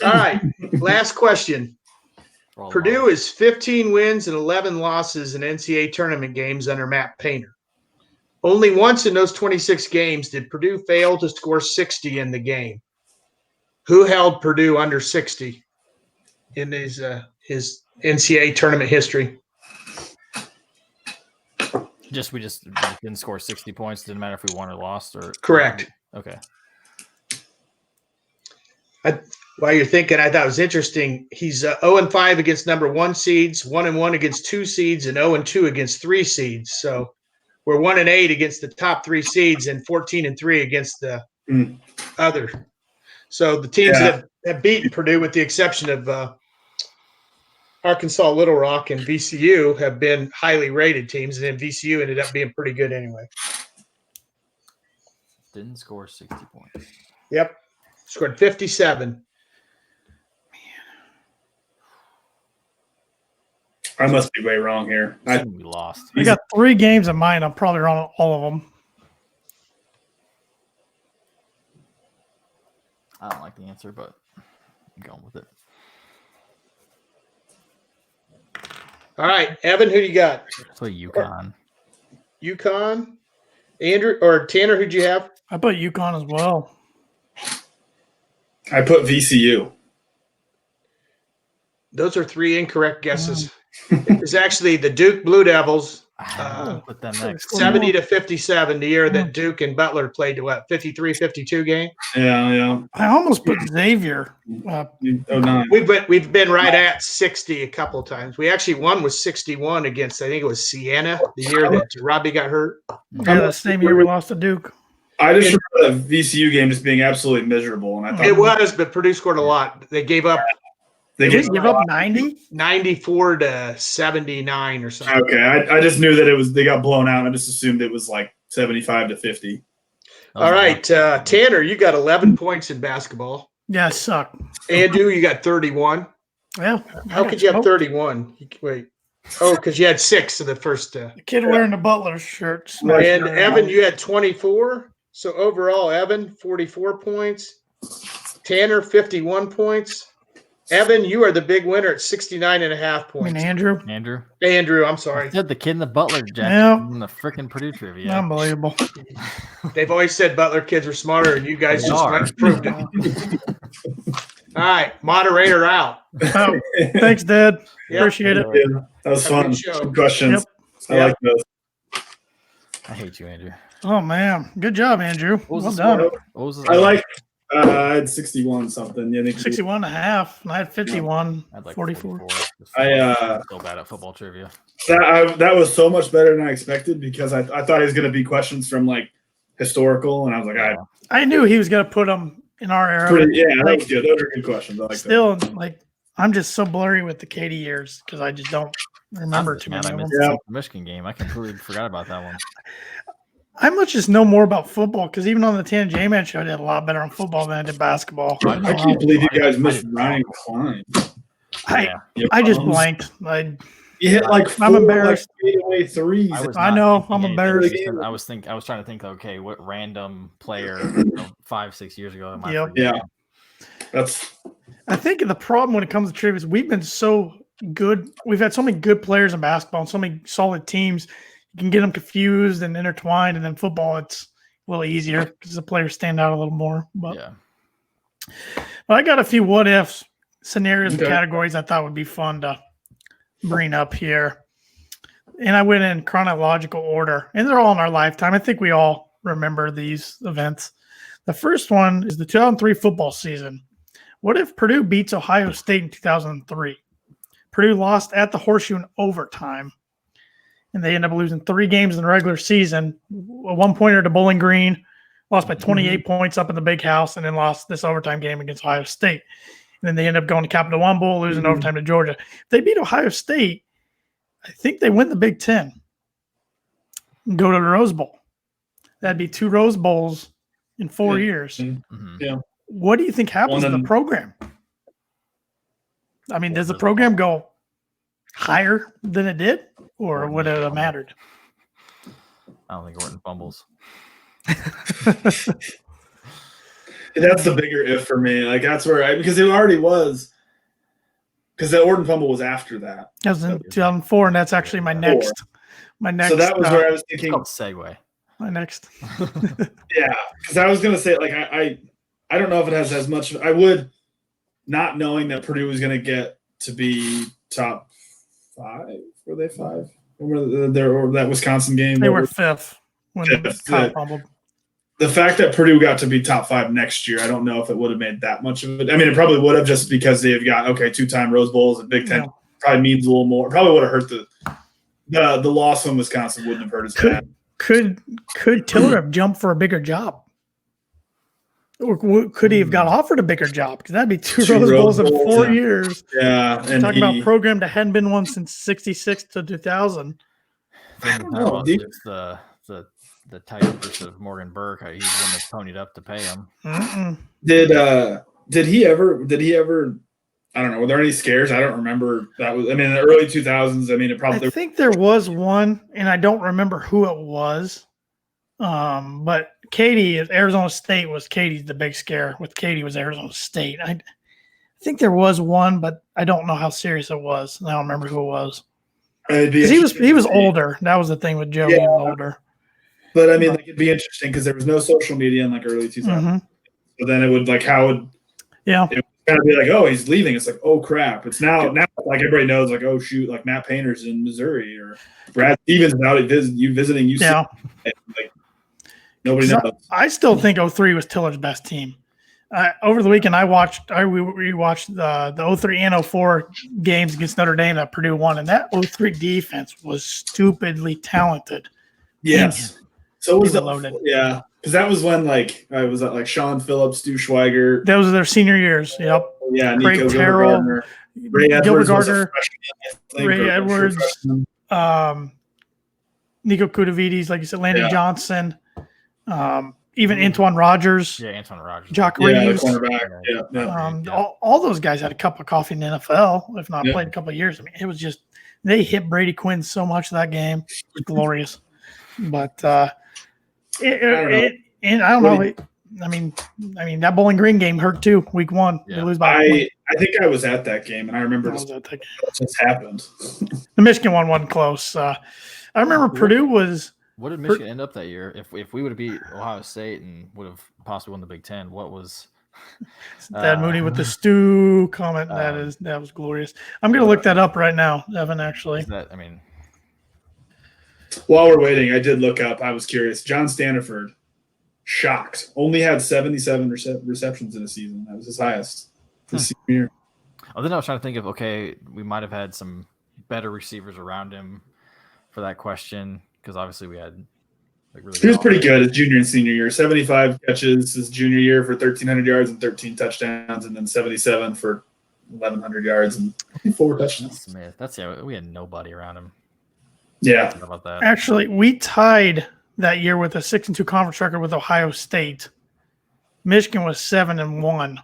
All right, last question. Purdue is 15 wins and 11 losses in NCAA tournament games under Matt Painter. Only once in those 26 games did Purdue fail to score 60 in the game. Who held Purdue under 60 in his NCAA tournament history? We just didn't score 60 points. Didn't matter if we won or lost, or correct. Okay. While you're thinking, I thought it was interesting. He's 0-5 against number 1 seeds, 1-1 against 2 seeds, and 0-2 against 3 seeds. So we're 1-8 against the top 3 seeds and 14-3 against the other. So the teams that have beaten Purdue, with the exception of Arkansas, Little Rock, and VCU, have been highly rated teams, and then VCU ended up being pretty good anyway. Didn't score 60 points. Yep. Scored 57. I must be way wrong here. We lost. I got 3 games of mine. I'm probably wrong on all of them. I don't like the answer, but I'm going with it. All right, Evan, who do you got? So UConn. UConn? Andrew or Tanner, who'd you have? I put UConn as well. I put VCU. Those are 3 incorrect guesses. It was actually the Duke Blue Devils. Put them next. 70-57, the year that Duke and Butler played, 53-52 game. Yeah. I almost put Xavier. 09. We've been right at 60 a couple of times. We actually won with 61 against, I think it was Siena, the year that Robbie got hurt. Yeah, the same year we lost to Duke. I just remember the VCU game just being absolutely miserable, and I thought It was, but Purdue scored a lot. They gave up. They just give up 90? 94-79 or something. Okay, I just knew that they got blown out. I just assumed it was like 75-50. All right, Tanner, you got 11 points in basketball. Yeah, I suck. Andrew, you got 31. Yeah. How could you have 31? Wait. Oh, because you had 6 in the first. The kid wearing the Butler shirt. And Evan, you had 24. So overall, Evan, 44 points. Tanner, 51 points. Evan, you are the big winner at 69.5 points. I mean, Andrew, I'm sorry. I said the kid in the Butler jacket in the freaking Purdue trivia. Unbelievable. They've always said Butler kids are smarter, and you guys just proved it. All right, moderator out. Oh, thanks, Dad. Yep. Appreciate it. Yeah, that was fun. Good questions. Yep. I like those. I hate you, Andrew. Oh, man. Good job, Andrew. What was Well the done. score? What was the I like. I had 61 something. Yeah, 61 and a half. And I had 51. I had like 44. I so bad at football trivia. that was so much better than I expected because I thought it was going to be questions from like historical, and I was like, I knew he was going to put them in our era. that was good. Those are good questions. I like Still, that. like, I'm just so blurry with the Katie years because I just don't remember too many I of them. missed the Michigan game. I completely forgot about that one. I must just know more about football because even on the Tan J-Man show, I did a lot better on football than I did basketball. I can't believe you guys missed Ryan Klein. I just blanked. You hit like 4 I'm embarrassed. fadeaway threes. I know. I'm embarrassed. I was trying to think. Okay, what random player 5-6 years ago? I think the problem when it comes to trivia is we've been so good. We've had so many good players in basketball and so many solid teams. You can get them confused and intertwined, and then football, it's a little easier because the players stand out a little more. But I got a few what ifs scenarios and categories I thought would be fun to bring up here. And I went in chronological order, and they're all in our lifetime. I think we all remember these events. The first one is the 2003 football season. What if Purdue beats Ohio State in 2003? Purdue lost at the Horseshoe in overtime, and they end up losing 3 games in the regular season. A 1-pointer to Bowling Green, lost by 28 points up in the Big House, and then lost this overtime game against Ohio State. And then they end up going to Capital One Bowl, losing overtime to Georgia. If they beat Ohio State, I think they win the Big Ten and go to the Rose Bowl. That'd be 2 Rose Bowls in 4 years. Yeah. What do you think happens to the program? I mean, does the program go higher than it did, or would it have mattered? I don't think Orton fumbles. That's the bigger if for me. Like that's where because it already was. Because the Orton fumble was after that. That was in 2004, and that's actually my next. So that was where I was thinking. It's called segue. My next. Yeah, because I was gonna say like I don't know if it has as much. I would, not knowing that Purdue was gonna get to be top 5. Were they 5? Remember that Wisconsin game? They were 5th when Kyle fumbled. The fact that Purdue got to be top 5 next year, I don't know if it would have made that much of it. I mean, it probably would have just because they've got 2-time Rose Bowls and Big Ten probably means a little more. Probably would have hurt the loss from Wisconsin wouldn't have hurt as bad. Could Tiller have jumped for a bigger job? Or could he have got offered a bigger job? Because that'd be 2 Rose Bowls in 4 years. Yeah. And talking about a program that hadn't been one since 66 to 2000. I don't know. The type of Morgan Burke, he's the one that's ponied up to pay him. Did he ever I don't know, were there any scares? I don't remember. That was in the early 2000s. I think there was one, and I don't remember who it was. But Katie, Arizona State was Katie's the big scare. With Katie was Arizona State. I think there was one, but I don't know how serious it was. I don't remember who it was. He was older. That was the thing with Joe. He was older. But it'd be interesting because there was no social media in early 2000s. So then it would it would kind of be like, oh, he's leaving. It's like, oh crap. It's now everybody knows oh shoot, Matt Painter's in Missouri or Brad Stevens is out visiting UC. Yeah. Nobody knows. I still think 03 was Tiller's best team. Over the weekend, I rewatched the 03 and 04 games against Notre Dame that Purdue won, and that 03 defense was stupidly talented. Yes. So was loaded. Yeah, because that was when I was Sean Phillips, Stu Schweiger. Those are their senior years. Yep. Yeah, Craig Nico Terrell, Ray Edwards, Ray Edwards, Nico Kudavides, like you said, Landon Johnson, even Antoine Rogers. Yeah, Antoine Rogers. Jock Reeves. Cornerback. All those guys had a cup of coffee in the NFL, if not played a couple of years. It was just they hit Brady Quinn so much that game. It was glorious. But and I don't know. That Bowling Green game hurt too. Week 1, they lose by. I think I was at that game, and I remember what just happened. The Michigan one wasn't close. I remember Purdue was. What did Michigan end up that year? If we would have beat Ohio State and would have possibly won the Big Ten, what was? Dad Mooney with the Stu comment. That was glorious. I'm gonna look that up right now, Evan. Actually, while we're waiting, I did look up. I was curious. John Staniford, shocked, only had 77 receptions in a season. That was his highest this year. Then I was trying to think of we might have had some better receivers around him for that question because obviously we had really. He was pretty good his junior and senior year. 75 catches his junior year for 1,300 yards and 13 touchdowns, and then 77 for 1,100 yards and 4 touchdowns. Smith, we had nobody around him. Yeah. How about that? Actually, we tied that year with a 6-2 conference record with Ohio State. Michigan was 7-1.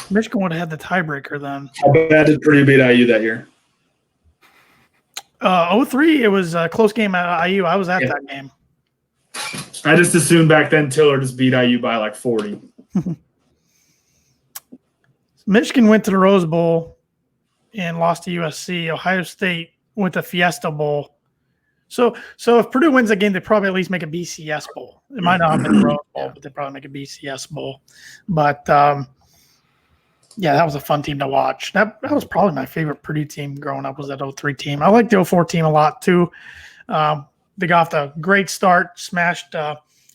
Michigan would have had the tiebreaker then. How bad did Purdue beat IU that year? 03, it was a close game at IU. I was at that game. I just assumed back then Tiller just beat IU by 40. Michigan went to the Rose Bowl and lost to USC. Ohio State went to Fiesta Bowl. So if Purdue wins the game, they probably at least make a BCS Bowl. It might not have been the Rose Bowl, but they probably make a BCS Bowl. But that was a fun team to watch. That was probably my favorite Purdue team growing up was that 03 team. I like the 04 team a lot too. they got off the great start, smashed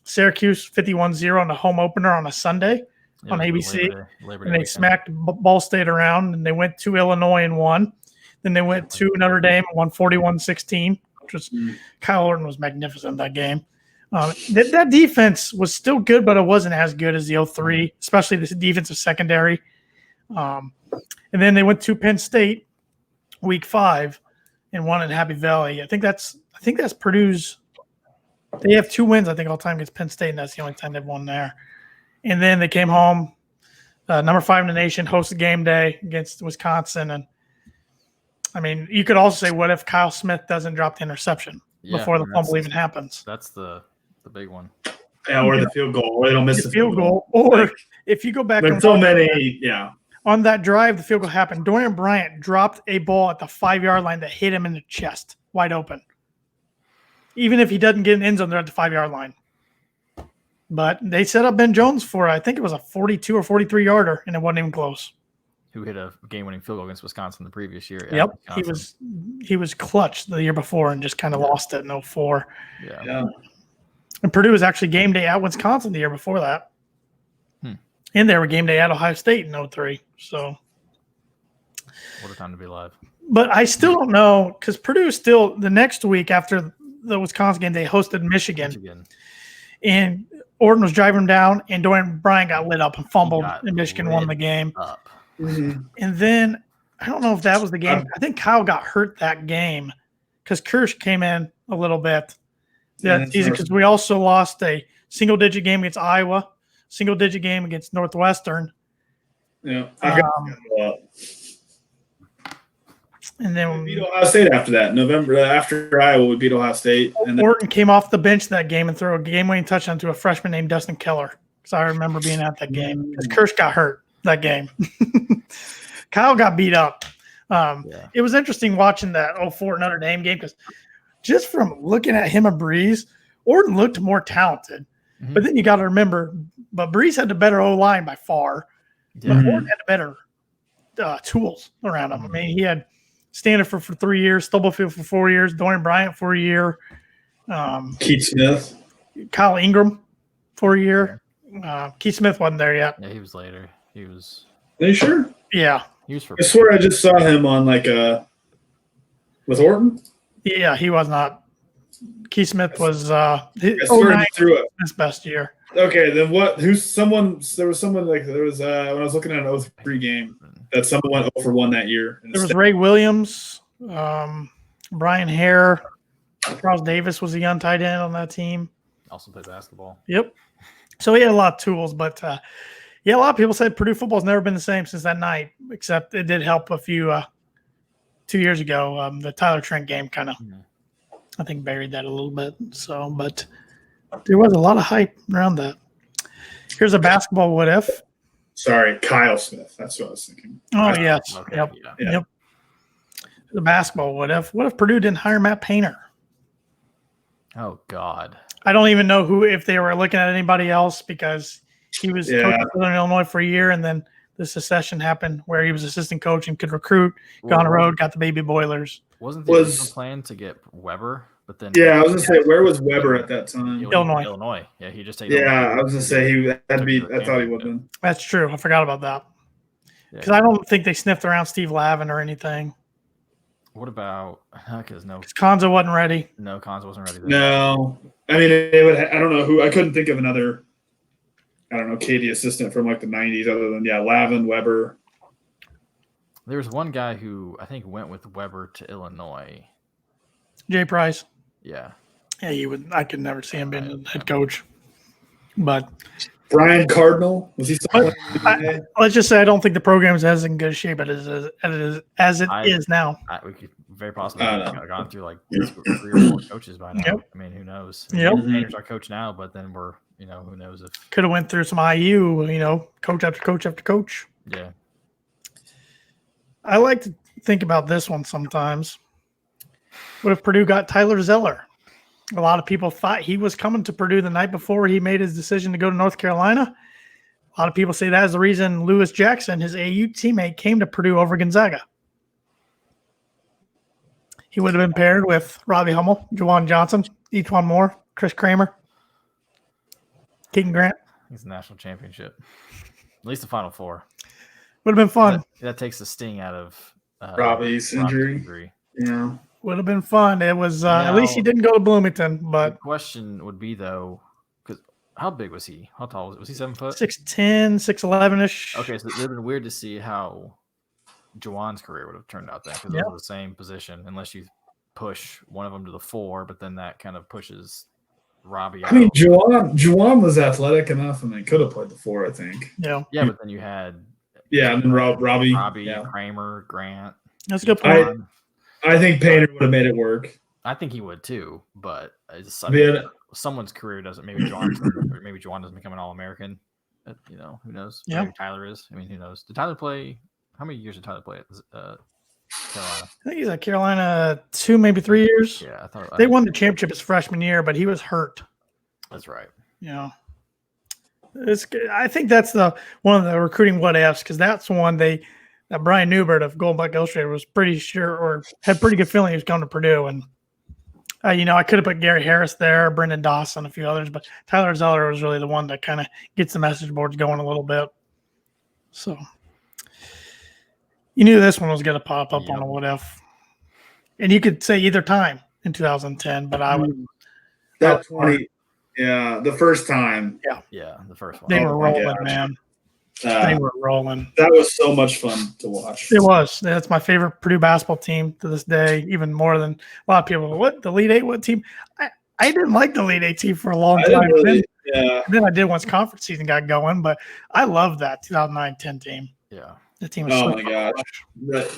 Syracuse 51-0 in the home opener on a Sunday on ABC. Labor Day And they weekend. smacked Ball State around, and they went to Illinois and won. Then they went to Notre Dame and won 41-16, which was Kyle Orton was magnificent that game. That defense was still good, but it wasn't as good as the 03, especially the defensive secondary. And then they went to Penn State week 5 and won at Happy Valley. I think that's Purdue's. They have 2 wins, I think, all time against Penn State, and that's the only time they've won there. And then they came home, number 5 in the nation, hosted game day against Wisconsin. And I mean, you could also say, what if Kyle Smith doesn't drop the interception before the fumble even happens? That's the big one. Yeah, or the field goal, or they don't miss the field goal. Or if you go back There's and so many, yeah. on that drive, the field goal happened. Dorian Bryant dropped a ball at the 5-yard line that hit him in the chest, wide open. Even if he doesn't get an end zone, they're at the 5-yard line. But they set up Ben Jones for, I think it was a 42 or 43 yarder, and it wasn't even close. Who hit a game-winning field goal against Wisconsin the previous year? Yep, he was clutch the year before and just kind of lost it in 04. Yeah. And Purdue was actually game day at Wisconsin the year before that. And they were game day at Ohio State in 03. So what a time to be alive. But I still don't know, because Purdue still, the next week after the Wisconsin game, they hosted Michigan. And Orton was driving down, and Dorian Bryant got lit up and fumbled, and Michigan won the game. And then I don't know if that was the game. I think Kyle got hurt that game because Kirsch came in a little bit that season, because we also lost a single-digit game against Iowa, single-digit game against Northwestern. Yeah. And then we beat Ohio State after that. November after Iowa, we beat Ohio State. And Orton came off the bench that game and threw a game-winning touchdown to a freshman named Dustin Keller. So I remember being at that game because Kirsch got hurt that game. Kyle got beat up. It was interesting watching that 04 Notre Dame game because just from looking at him and Breeze, Orton looked more talented. But then you got to remember, but Breeze had the better O-line by far. But Orton had the better tools around him. I mean, he had Standiford for 3 years, Stubblefield for 4 years, Dorian Bryant for a year, Keith Smith, Kyle Ingram for a year. Keith Smith wasn't there yet. Yeah, he was later. He was. Are you sure? Yeah. He was for. I swear I just saw him on with Orton. Yeah, he was not. Keith Smith was his best year. Okay, then what? There was someone when I was looking at an 03 game that someone went 0 for 1 that year. There was Ray Williams, Brian Hare, Charles Davis was a young tight end on that team. Also played basketball. Yep. So he had a lot of tools, but a lot of people said Purdue football's never been the same since that night, except it did help a few 2 years ago. The Tyler Trent game kind of, I think, buried that a little bit. So, but there was a lot of hype around that. Here's a basketball what if. Sorry, Kyle Smith. That's what I was thinking. Oh, yes. Okay, Yep. yeah. Yep. The basketball what if. What if Purdue didn't hire Matt Painter? Oh, God. I don't even know if they were looking at anybody else because he was coaching Southern Illinois for a year, and then the secession happened where he was assistant coach and could recruit, go on the road, got the baby Boilers. Wasn't the original plan to get Weber? But then I was going to say, where was Weber at that time? Illinois. Yeah, he just I was going to say I thought he would have been. That's true. I forgot about that. Because I don't think they sniffed around Steve Lavin or anything. What about because Konza wasn't ready. No, Konza wasn't ready. No, I mean I don't know who. I couldn't think of another. I don't know, Katie assistant from the 90s other than Lavin, Weber. There was one guy who I think went with Weber to Illinois. Jay Price. Yeah. Yeah, he would. I could never see him being head coach. But Brian Cardinal, was he? Let's just say I don't think the program is as in good shape as it is now. We could very possibly have gone through 3 or 4 coaches by now. Yep. I mean, who knows? Yep. Painter's our coach now, but then we're who knows if could have went through some IU, coach after coach after coach. Yeah. I like to think about this one sometimes. What if Purdue got Tyler Zeller? A lot of people thought he was coming to Purdue the night before he made his decision to go to North Carolina. A lot of people say that is the reason Lewis Jackson, his AU teammate, came to Purdue over Gonzaga. He would have been paired with Robbie Hummel, Juwan Johnson, Etwan Moore, Chris Kramer, Keaton Grant. He's the national championship. At least the Final Four. Would have been fun. That takes the sting out of Robbie's injury. Yeah. Would have been fun. It was at least he didn't go to Bloomington. But the question would be though, because how big was he? How tall was he? Was he 7 foot? 6'10", 6'11"-ish. Okay, so it would have been weird to see how Juwan's career would have turned out then, because those are the same position, unless you push one of them to the 4, but then that kind of pushes Robbie out. I mean, Juwan was athletic enough, and they could have played the 4, I think. Yeah, but then you had and then Robbie, Kramer, Grant. That's a good point. I think Painter would have made it work. I think he would too, but someone's career doesn't. Maybe Juwan doesn't become an All-American. Who knows? Yeah, maybe Tyler is. I mean, who knows? Did Tyler play? How many years did Tyler play at Carolina? I think he's at Carolina 2, maybe 3 years. Yeah, I thought they won the championship his freshman year, but he was hurt. That's right. I think that's one of the recruiting what ifs, because that's one that Brian Newbert of Golden Buck Illustrated was pretty sure or had pretty good feeling he was going to Purdue. And I could have put Gary Harris there, Brendan Dawson, a few others, but Tyler Zeller was really the one that kind of gets the message boards going a little bit. So you knew this one was going to pop up on a what if, and you could say either time in 2010, but I would that 20. Yeah, the first time. Yeah, the first one. They were rolling, man. They were rolling. That was so much fun to watch. It was. That's my favorite Purdue basketball team to this day, even more than a lot of people. What, the Elite Eight? What team? I didn't like the Elite Eight team for a long time. Then I did once conference season got going, but I loved that 2009-10 team. Yeah. The team was my gosh.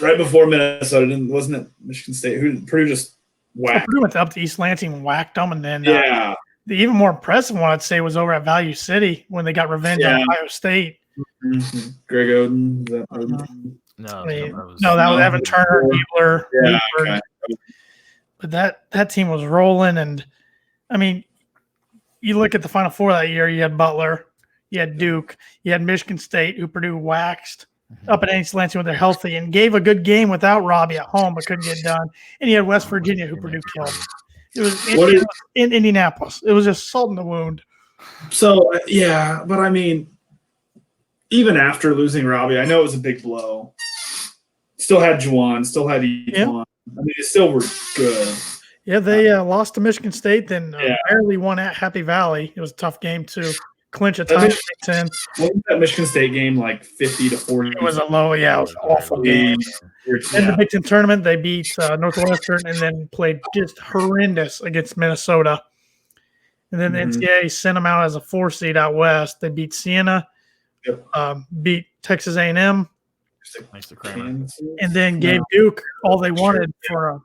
Right before Minnesota, wasn't it Michigan State? Purdue just whacked. Purdue went up to East Lansing and whacked them, and then the even more impressive one I'd say was over at Value City when they got revenge on Ohio State. Mm-hmm. Greg Oden. That was Evan Turner, Mueller. Okay. But that team was rolling, and I mean, you look at the Final Four that year. You had Butler, you had Duke, you had Michigan State, who Purdue waxed up at East Lansing when they're healthy, and gave a good game without Robbie at home, but couldn't get done. And you had West Virginia, who Purdue killed. It was in Indianapolis. It was just salt in the wound. So but I mean, even after losing Robbie, I know it was a big blow. Still had Juwan, still had Etwan. I mean, they still were good. Yeah, they lost to Michigan State, then barely won at Happy Valley. It was a tough game to clinch a tie. Wasn't that Michigan State game like 50-40? It was a low, it was an awful game. In the Big Ten tournament, they beat Northwestern and then played just horrendous against Minnesota. And then the NCAA sent them out as a 4 seed out west. They beat Siena, beat Texas A&M, and then gave Duke all they wanted for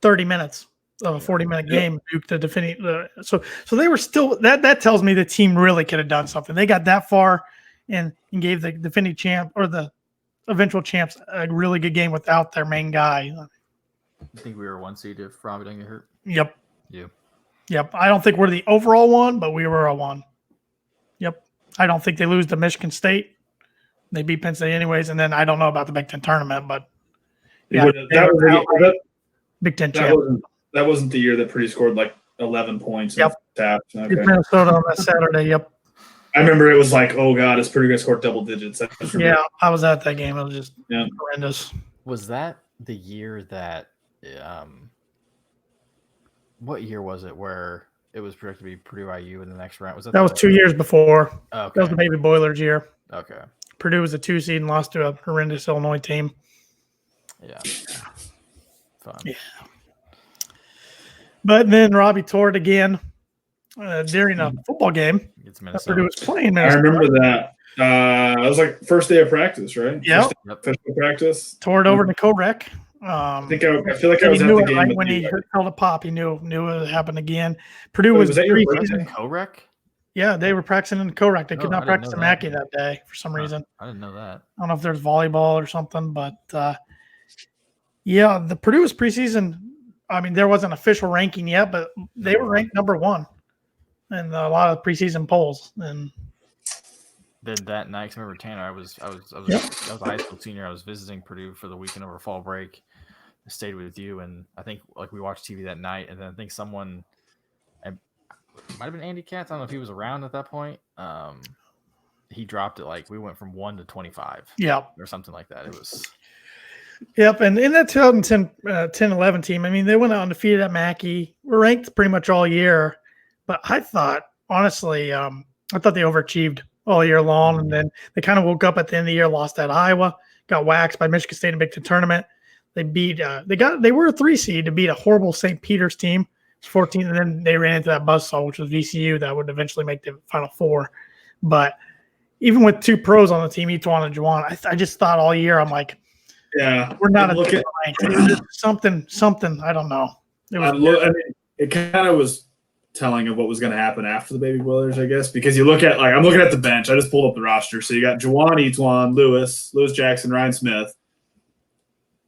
30 minutes of a 40-minute game. Duke the defending. So they were still that tells me the team really could have done something. They got that far and gave the defending champ or the eventual champs a really good game without their main guy. I think we were 1 seed if Robbie didn't get hurt. Yep. Yeah. Yep. I don't think we're the overall one, but we were a 1. Yep. I don't think they lose to Michigan State. They beat Penn State anyways, and then I don't know about the Big Ten tournament, but Big Ten champ. That wasn't the year that Purdue scored like 11 points. Yep. Okay. Minnesota on that Saturday. Yep. I remember it was like, oh god, is Purdue going to score double digits? I was at that game. It was just horrendous. Was that the year that? What year was it where it was projected to be Purdue IU in the next round? That was 2 years before. Okay. That was the baby Boilers year. Okay. Purdue was a 2 seed and lost to a horrendous Illinois team. Yeah. Fun. Yeah. But then Robbie tore it again during a football game. Purdue was playing Minnesota. I remember that. It was like first day of practice, right? Yeah. First day of practice. Tore it over to Korek. I feel like I was at the game right when he held a pop. He knew it would happen again. Purdue was that your Korek? Yeah, they were practicing in Korek. They could not practice in Mackey that day for some reason. I didn't know that. I don't know if there's volleyball or something, but the Purdue was preseason. I mean, there wasn't official ranking yet, but they were ranked number 1 in a lot of preseason polls. And then that night, I remember Tanner. I was a high school senior. I was visiting Purdue for the weekend over fall break, stayed with you, and I think like we watched TV that night, and then I think someone, it might have been Andy Katz. I don't know if he was around at that point. He dropped it like we went from 1 to 25. Yep. Or something like that. It was. Yep, and in that 2010 10-11 team, I mean, they went undefeated at Mackey. Were ranked pretty much all year, but I thought, honestly, I thought they overachieved all year long, and then they kind of woke up at the end of the year, lost at Iowa, got waxed by Michigan State in a Big Ten tournament. They beat, they were a 3 seed to beat a horrible St. Peter's team, 14, and then they ran into that buzzsaw, which was VCU, that would eventually make the Final Four. But even with 2 pros on the team, Etuan and Juwan, I just thought all year, I'm like, yeah, we're not looking something. I don't know. It kind of was telling of what was going to happen after the baby Boilers, I guess, because you look at I'm looking at the bench. I just pulled up the roster. So you got Juwan, Etuan, Lewis Jackson, Ryan Smith.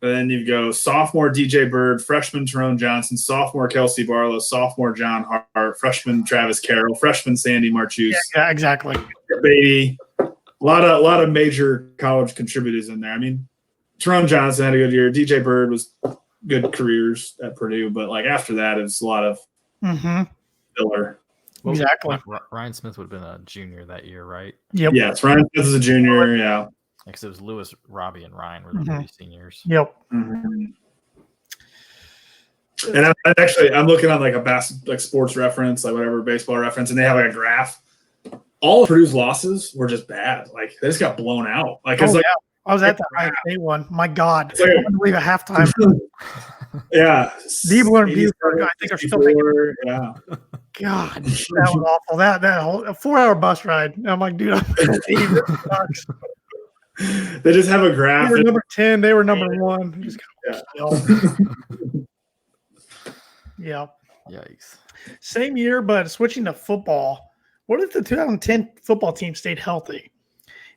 And then you go sophomore DJ Bird, freshman Tyrone Johnson, sophomore Kelsey Barlow, sophomore John Hart, freshman Travis Carroll, freshman Sandy Marchuse. Yeah, exactly. Beatty. A lot of major college contributors in there. I mean, Tyrone Johnson had a good year. DJ Bird was good careers at Purdue, but after that, it's a lot of filler. Well, exactly. Ryan Smith would have been a junior that year, right? Yep. Yes, Ryan Smith is a junior. Yeah. Because it was Lewis, Robbie, and Ryan were the 3 seniors. Yep. Mm-hmm. And I'm looking on a sports reference, whatever baseball reference, and they have a graph. All of Purdue's losses were just bad. They just got blown out. I was at the Ohio State one. My God, I couldn't believe a halftime. Yeah, Diebler and Buford, I think, are still thinking. Yeah. God, that was awful. That whole 4-hour bus ride. I'm like, dude, this sucks. They just have a graph. They were number 10. They were number 1. Just yeah. Yikes. Same year, but switching to football. What if the 2010 football team stayed healthy?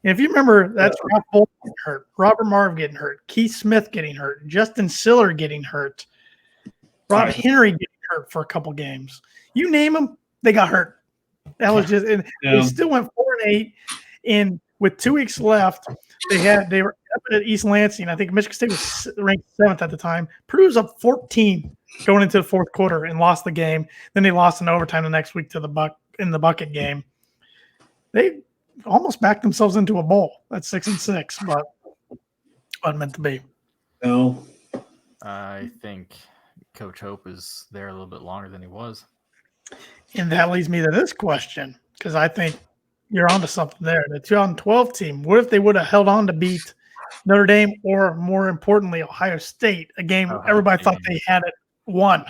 And if you remember, that's Ralph Bolton getting hurt, Robert Marv getting hurt, Keith Smith getting hurt, Justin Siller getting hurt, Rob Henry getting hurt for a couple games. You name them, they got hurt. That was just, and they still went 4-8. And with 2 weeks left, they were up at East Lansing. I think Michigan State was ranked 7th at the time. Purdue was up 14 going into the 4th quarter and lost the game. Then they lost in overtime the next week to the bucket game. They almost backed themselves into a bowl at 6-6, but wasn't meant to be. No, I think Coach Hope is there a little bit longer than he was. And that leads me to this question, because I think you're onto something there. The 2012 team, what if they would have held on to beat Notre Dame or, more importantly, Ohio State, a game everybody thought they had it won?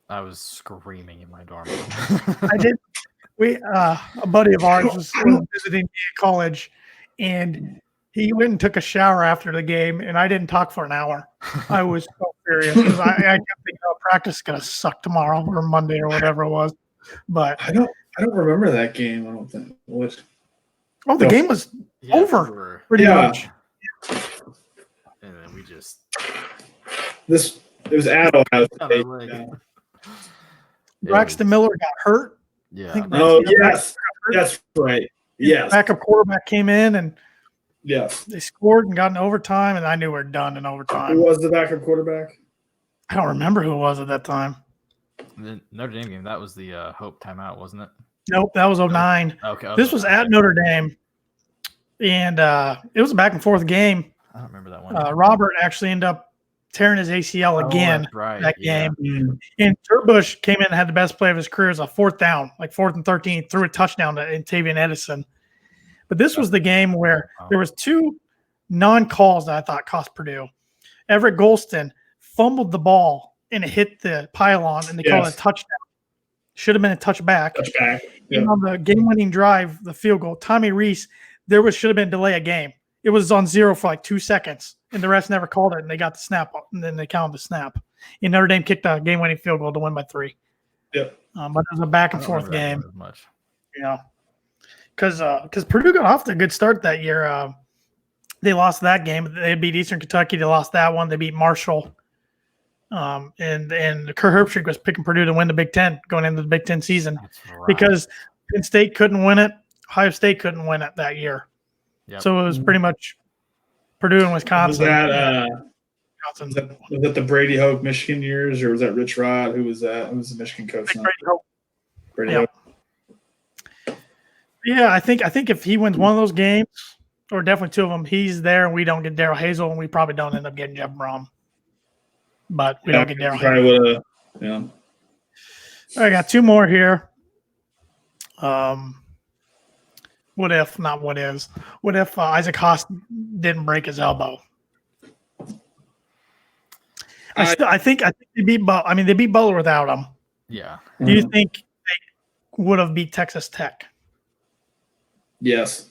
I was screaming in my dorm. I did. A buddy of ours was visiting me at college, and he went and took a shower after the game, and I didn't talk for an hour. I was so furious because I kept thinking, practice is going to suck tomorrow or Monday or whatever it was. But I don't remember that game. I don't think. The game was over pretty much. And then we just it was at Ohio State. Braxton Miller got hurt. Yeah. Oh, yes. That's right. Yes. Backup quarterback came in and yes, they scored and got in overtime, and I knew we were done in overtime. Who was the backup quarterback? I don't remember who it was at that time. The Notre Dame game, that was the Hope timeout, wasn't it? Nope, that was 09. Okay. This was at Notre Dame, and it was a back-and-forth game. I don't remember that one. Robert actually ended up tearing his ACL again that game. Mm. And Turbush came in and had the best play of his career as a 4th down, 4th and 13, threw a touchdown to Tavian Edison. But this was the game where there was 2 non-calls that I thought cost Purdue. Everett Golston fumbled the ball and it hit the pylon, and they called it a touchdown. Should have been a touchback. And on the game-winning drive, the field goal, Tommy Reese, should have been delay of game. It was on 0 for 2 seconds, and the refs never called it, and they got the snap, and then they counted the snap. And Notre Dame kicked a game-winning field goal to win by 3. Yep. But it was a back-and-forth game. Much. Yeah. Because Purdue got off to a good start that year. They lost that game. They beat Eastern Kentucky. They lost that one. They beat Marshall. And Kurt Herbstreit was picking Purdue to win the Big Ten going into the Big Ten season because Penn State couldn't win it. Ohio State couldn't win it that year. Yep. So it was pretty much Purdue and Wisconsin. Wisconsin. Was that the Brady Hoke Michigan years, or was that Rich Rod? Who was that? Who was the Michigan coach now? Brady Hoke. Brady Yeah. Hoke. Yeah, I think if he wins one of those games, or definitely two of them, he's there, and we don't get Daryl Hazel, and we probably don't end up getting Jeff Brom. But we don't get Daryl Hazel. Probably would have. Yeah. All right, I got two more here. What if, not what is? What if Isaac Haas didn't break his elbow? I think they beat Butler. I mean, they beat Butler without him. Yeah. Do you think they would have beat Texas Tech? Yes.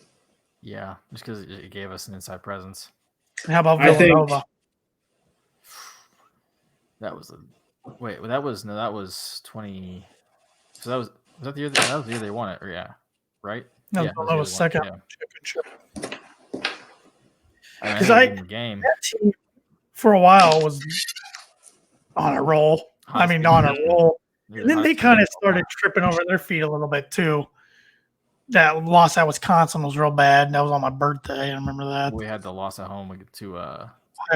Yeah, just because it gave us an inside presence. How about I think- Villanova? That was that was 20. So was that the year that was the year they won it? Or yeah, right? No, yeah, that was second yeah. championship. Because I the game That team for a while was on a roll. I mean, on a roll. And then they kind of started tripping over their feet a little bit too. That loss at Wisconsin was real bad. That was on my birthday. I remember that. We had the loss at home to Ohio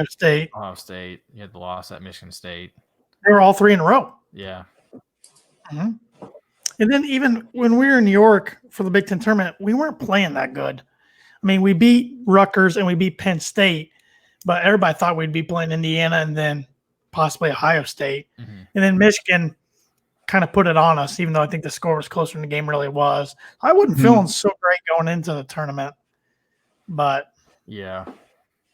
State. You had the loss at Michigan State. They were all three in a row. Yeah. Mm-hmm. And then even when we were in New York for the Big Ten tournament, we weren't playing that good. I mean, we beat Rutgers and we beat Penn State, but everybody thought we'd be playing Indiana and then possibly Ohio State. Mm-hmm. And then Michigan kind of put it on us, even though I think the score was closer than the game really was. I wasn't feeling so great going into the tournament, but yeah,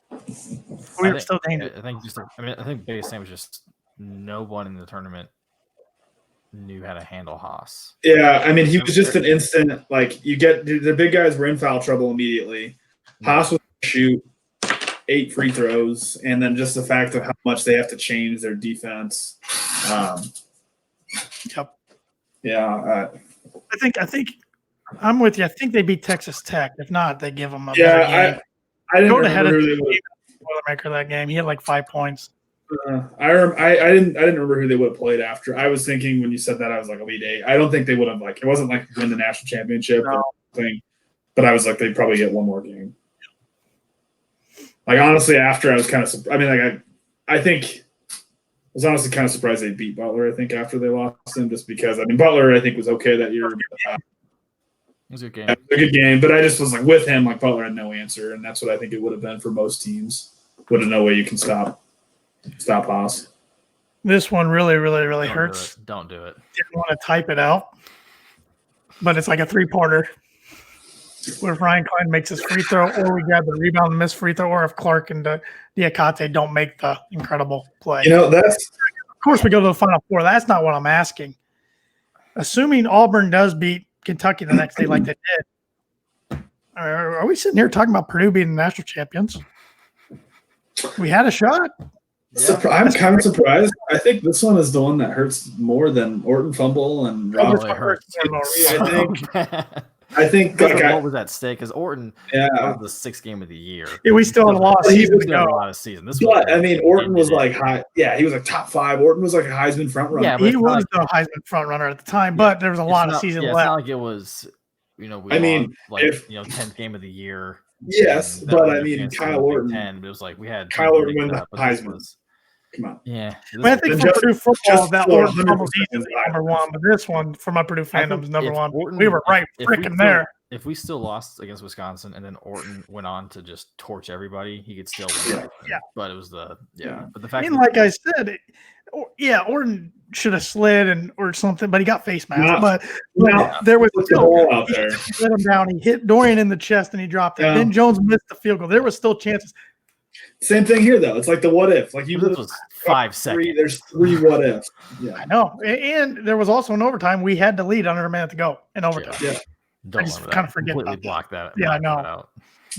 we were still dangerous. I think the biggest thing was just no one in the tournament knew how to handle Haas. Yeah, I mean, he was just an instant, like, you get the big guys were in foul trouble immediately. Haas was shoot 8 free throws, and then just the fact of how much they have to change their defense. Yep. Yeah. I think I'm with you. I think they beat Texas Tech. If not, they give them a better Yeah, game. I didn't Go ahead remember and who they Boilermaker that game. He had like 5 points. I didn't remember who they would have played after. I was thinking when you said that, I was like Elite Eight. I don't think they would have, like, it wasn't like win the national championship or thing, but I was like they'd probably get one more game. Like, honestly, after I was kind of, I mean, like I think I was honestly kind of surprised they beat Butler. I think after they lost him, just because I mean Butler I think was okay that year. It was a good game. It was a good game, but I just was like with him, like Butler had no answer, and that's what I think it would have been for most teams. Would have no way you can stop Haas. This one really, really, really hurts. Don't do it. Didn't want to type it out, but it's like a 3-parter. Where if Ryan Klein makes his free throw, or we grab the rebound and miss free throw, or if Clark and Diakate don't make the incredible play. You know, that's of course we go to the Final Four. That's not what I'm asking. Assuming Auburn does beat Kentucky the next day like they did, are we sitting here talking about Purdue being the national champions? We had a shot. Yeah. I'm kind of surprised. I think this one is the one that hurts more than Orton fumble and Roberts. I think what was at stake? Because Orton, that was the 6th game of the year. Yeah, we still had a lot of season to go. A lot of season. But I mean, Orton was like high. Yeah, he was like top 5. Orton was like a Heisman front runner. Yeah, he was the Heisman front runner at the time, but there was a lot of season left. It's not like it was, we 10th game of the year. Yes, but I mean, Kyle Orton. 10, but it was like we had Kyle Orton win the Heisman. Come on. Yeah. I think for Purdue football, that Orton almost easily number one, but this one for my Purdue fandom is number one. We were right freaking there. If we still lost against Wisconsin and then Orton went on to just torch everybody, he could still win. Yeah. But it was But the fact like I said, Orton should have slid or something, but he got face mask. But there was still out there. He let him down. He hit Dorian in the chest and he dropped it. Then Jones missed the field goal. There was still chances. Same thing here, though. It's like the what if. Like this was 5 seconds. There's 3 what ifs. Yeah, I know. And there was also an overtime. We had to lead under a minute to go in overtime. Yeah. I just kind of forget completely about block that. Yeah, I know.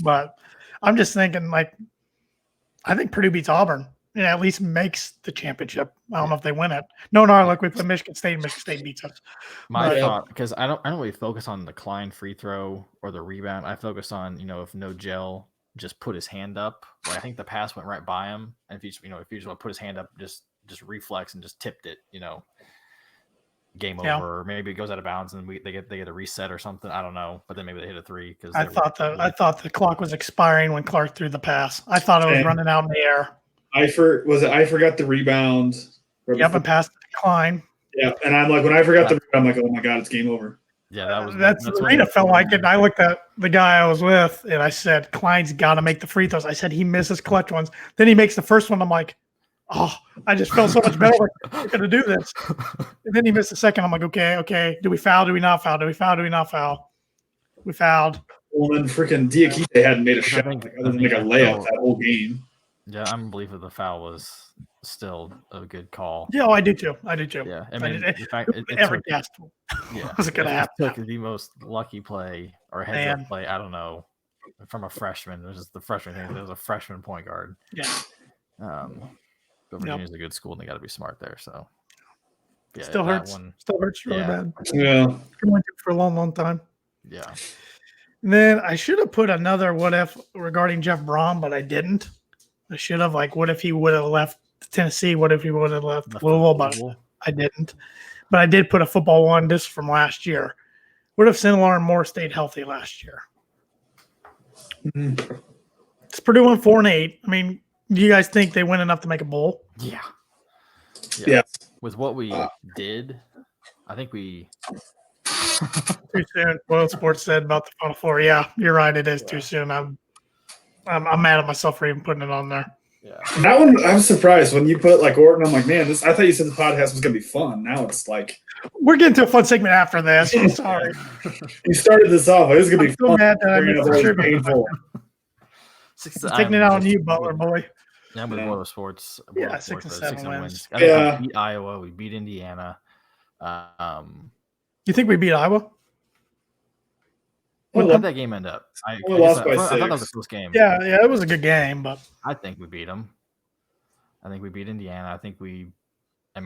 But I'm just thinking, like, I think Purdue beats Auburn and at least makes the championship. I don't know if they win it. No, like we play Michigan State and Michigan State beats us. My thought, because I don't really focus on the Klein free throw or the rebound. I focus on, if no gel just put his hand up. Like, I think the pass went right by him. And if he just want to put his hand up, just reflex and just tipped it, game over, or maybe it goes out of bounds and they get a reset or something. I don't know, but then maybe they hit a 3 because I thought the clock was expiring when Clark threw the pass. I thought it was running out in the air. I forgot the rebound. Yep, and passed the Klein. Yeah, and I'm like, when I forgot the rebound, I'm like, oh my god, it's game over. Yeah, that was that's Rita felt like it. And I looked at the guy I was with, and I said, Klein's got to make the free throws. I said he misses clutch ones. Then he makes the first one. I'm like, oh, I just felt so much better. Like, we're gonna do this. And then he missed the second. I'm like, okay. Do we foul? Do we not foul? Do we foul? Do we not foul? We fouled. Well, then freaking Diakite hadn't made a shot other than like a layup that whole game. Yeah, I'm believer the foul was still a good call. Yeah, I do too. Yeah, I mean, every cast was going to happen. Took the most lucky play or heads-up play. I don't know, from a freshman. It was just the freshman thing. It was a freshman point guard. Yeah. But Virginia's a good school, and they got to be smart there. So, yeah, still hurts. Still hurts really bad. Yeah, for a long time. Yeah. And then I should have put another what if regarding Jeff Brom, but I didn't. I should have, like, what if he would have left Tennessee? What if he would have left Louisville? But I didn't. But I did put a football one. This from last year. What if Sinaloa and Moore stayed healthy last year? Mm-hmm. It's Purdue won 4-8. I mean, do you guys think they win enough to make a bowl? Yeah. With what we did, I think we. Too soon. Boyle Sports said about the Final Four. Yeah, you're right. It is too soon. I'm mad at myself for even putting it on there. Yeah. That one, I was surprised when you put like Orton. I'm like, man, I thought you said the podcast was gonna be fun. Now it's like we're getting to a fun segment after this. I'm sorry. You started this off. It was gonna be so fun. Mad that I missed the painful. Taking it out on you, Butler boy. Yeah, I'm with Boiler Sports. Yeah, 6 and 7 wins. I think we beat Iowa. We beat Indiana. You think we beat Iowa? How did that game end up? I thought that was a close game. Yeah, it was a good game, but I think we beat them. I think we beat Indiana. TCU. What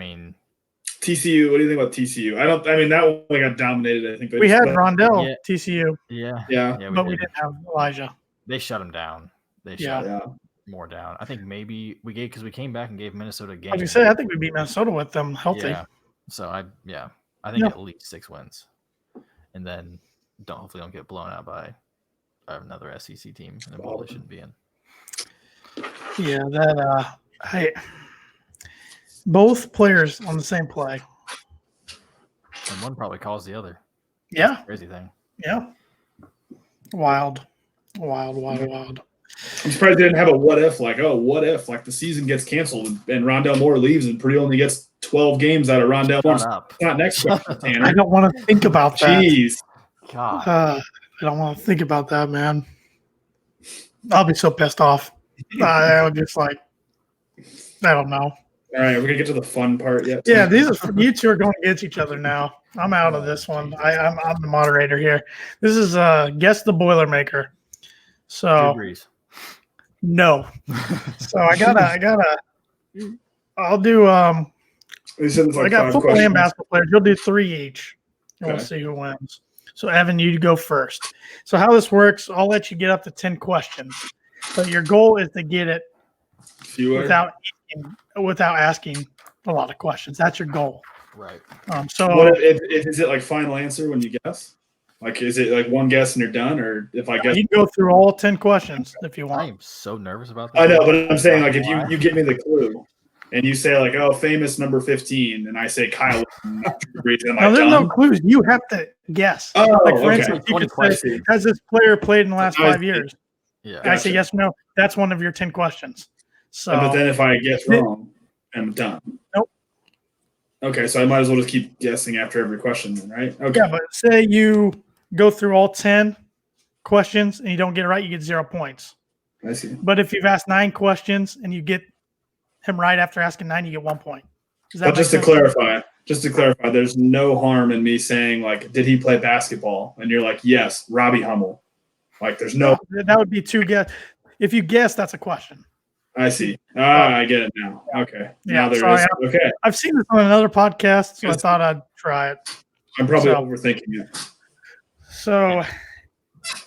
do you think about TCU? That one got dominated. I think we had Rondell, TCU. Yeah, but we didn't have Elijah. They shut him down. They shut more down. I think maybe we gave because we came back and gave Minnesota a game. Like you said, I think we beat Minnesota with them healthy. Yeah. So I think at least 6 wins, and then hopefully don't get blown out by another SEC team and a bowl they shouldn't be in. Yeah, both players on the same play, and one probably calls the other. Yeah, that's the crazy thing. Yeah, wild. I'm surprised they didn't have a what if, like the season gets canceled and Rondell Moore leaves and Purdue only gets 12 games out of Rondell Moore. Not next question, Tanner. I don't want to think about that. Jeez. God. I don't want to think about that, man. I'll be so pissed off. I'll just I don't know. All right, we're gonna get to the fun part yet. Yeah, you two are going against each other now. I'm out of this one. I'm the moderator here. This is guess the Boilermaker. So no. So I gotta. I'll do. I got football and basketball players. You'll do 3 each, and we'll see who wins. So Evan, you go first. So how this works, I'll let you get up to 10 questions, but your goal is to get it without asking a lot of questions. That's your goal. Right. So is it like final answer when you guess? Like, is it like one guess and you're done, or if I guess you can go through all 10 questions if you want. I am so nervous about that. I know, but I'm saying like if you give me the clue and you say like, oh, famous number 15, and I say Kyle. Now there's no clues. You have to guess. Oh, like for instance, you could say, has this player played in the last 5 years? Yeah. I say yes or no. That's one of your 10 questions. So, but then if I guess wrong, I'm done. Nope. Okay, so I might as well just keep guessing after every question, then, right? Okay. Yeah, but say you go through all 10 questions and you don't get it right, you get 0 points. I see. But if you've asked 9 questions and you get him right after asking 9, you get 1 point. But just to clarify, there's no harm in me saying like, did he play basketball? And you're like, yes, Robbie Hummel. Like, there's no. That would be 2 guess. If you guess, that's a question. I see. I get it now. Okay. Yeah, now there is. Okay. I've seen this on another podcast, so I thought I'd try it. I'm probably overthinking it. So,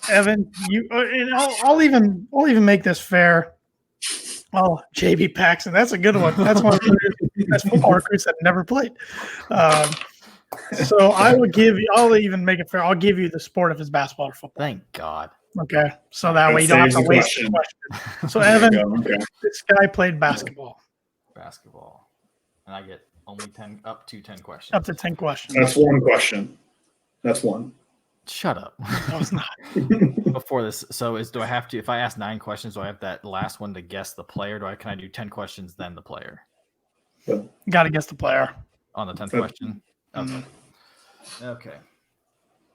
Evan, and I'll even make this fair. Oh, JB Paxson, that's a good one. That's one of the best football recruits that never played. So I'll even make it fair. I'll give you the sport if it's basketball or football. Thank God. Okay, so that way you don't have to waste the question. So Evan, this guy played basketball. Basketball, and I get only 10 up to 10 questions. Up to 10 questions. That's one question. That's one. Shut up. No, it's not. Before this, so do I have to? If I ask 9 questions, do I have that last one to guess the player? Can I do 10 questions then the player? Got to guess the player On the 10th question. Okay. Okay.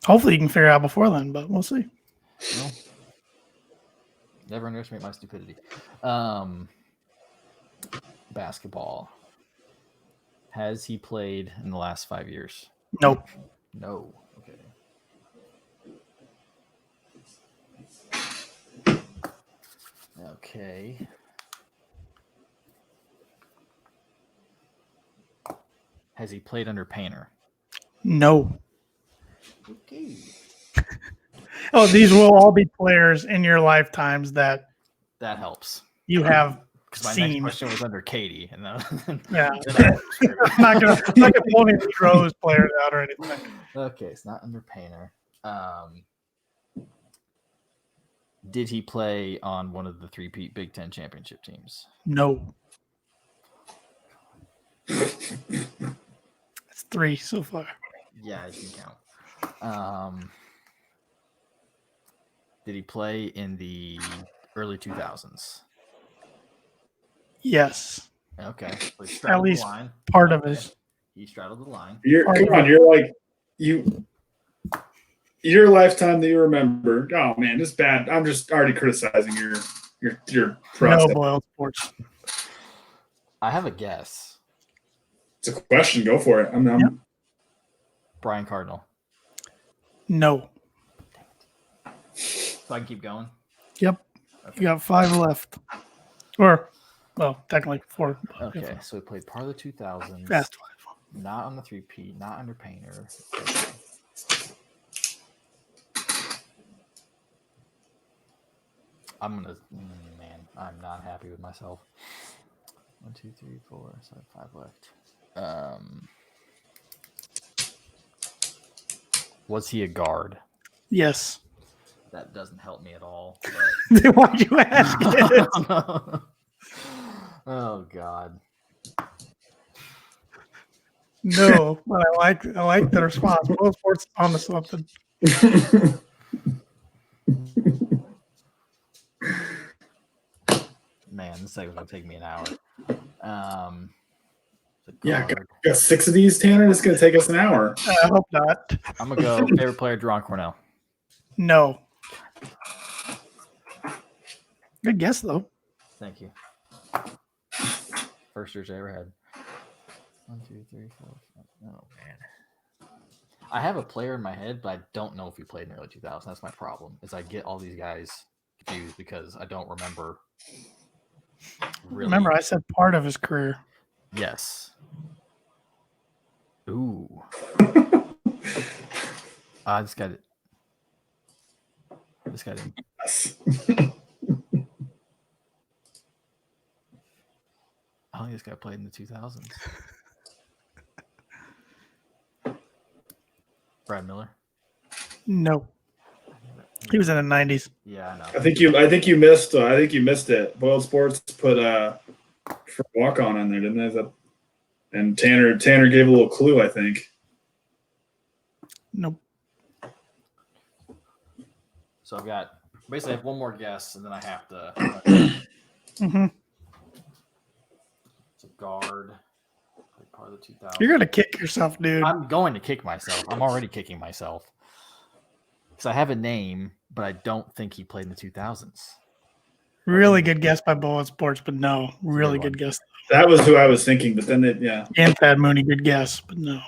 Hopefully you can figure it out before then, but we'll see. Well, never underestimate my stupidity. Basketball. Has he played in the last 5 years? Nope. No. Okay. Has he played under Painter? No. Okay. Oh, these will all be players in your lifetimes that helps. You have because my seen. next question was under Katie, and yeah, I'm not gonna pull any Rose players out or anything. Okay, it's not under Painter. Did he play on one of the 3-peat Big Ten championship teams? No. It's 3 so far. Yeah, I can count. Did he play in the early 2000s? Yes. Okay. So at least the line. part of his. He straddled the line. Come on, you're like your lifetime that you remember. Oh man, this is bad. I'm just already criticizing your process. No Boiled Sports. I have a guess. It's a question. Go for it. Yep. Brian Cardinal. No. So I can keep going? Yep. Okay. You got 5 left. Or, well, technically 4. Okay, so he played part of the 2000s. Fast 5. Not on the 3P, not under Painter. I'm not happy with myself. 1, 2, 3, 4, 5 left. Was he a guard? Yes. That doesn't help me at all. Then why'd you ask it? Oh God. No, but I like the response. Boiled Sports on to something. Man, this segment's gonna take me an hour. Yeah, got 6 of these, Tanner. It's gonna take us an hour. I hope not. I'm gonna go favorite player, Deron Cornell. No. Good guess though. Thank you. First jersey I ever had. 1, 2, 3, 4, 5. Oh man. I have a player in my head, but I don't know if he played in the early 2000s. That's my problem. Is I get all these guys confused because I don't remember. Really. Remember, I said part of his career. Yes. Ooh. This guy didn't. I think this guy played in the 2000s. Brad Miller? No. He was in the 90s. Yeah, I know. I think you missed it. Boiled Sports put for walk on in there, didn't they? And Tanner gave a little clue, I think. Nope. So I've got basically I have one more guess, and then I have to. Mm-hmm. It's a guard. Part of the 2000s. You're gonna kick yourself, dude. I'm going to kick myself. I'm already kicking myself because I have a name, but I don't think he played in the 2000s. Really good guess by Boiled Sports, but no. Really good guess. That was who I was thinking, but then And Thad Mooney, good guess, but no.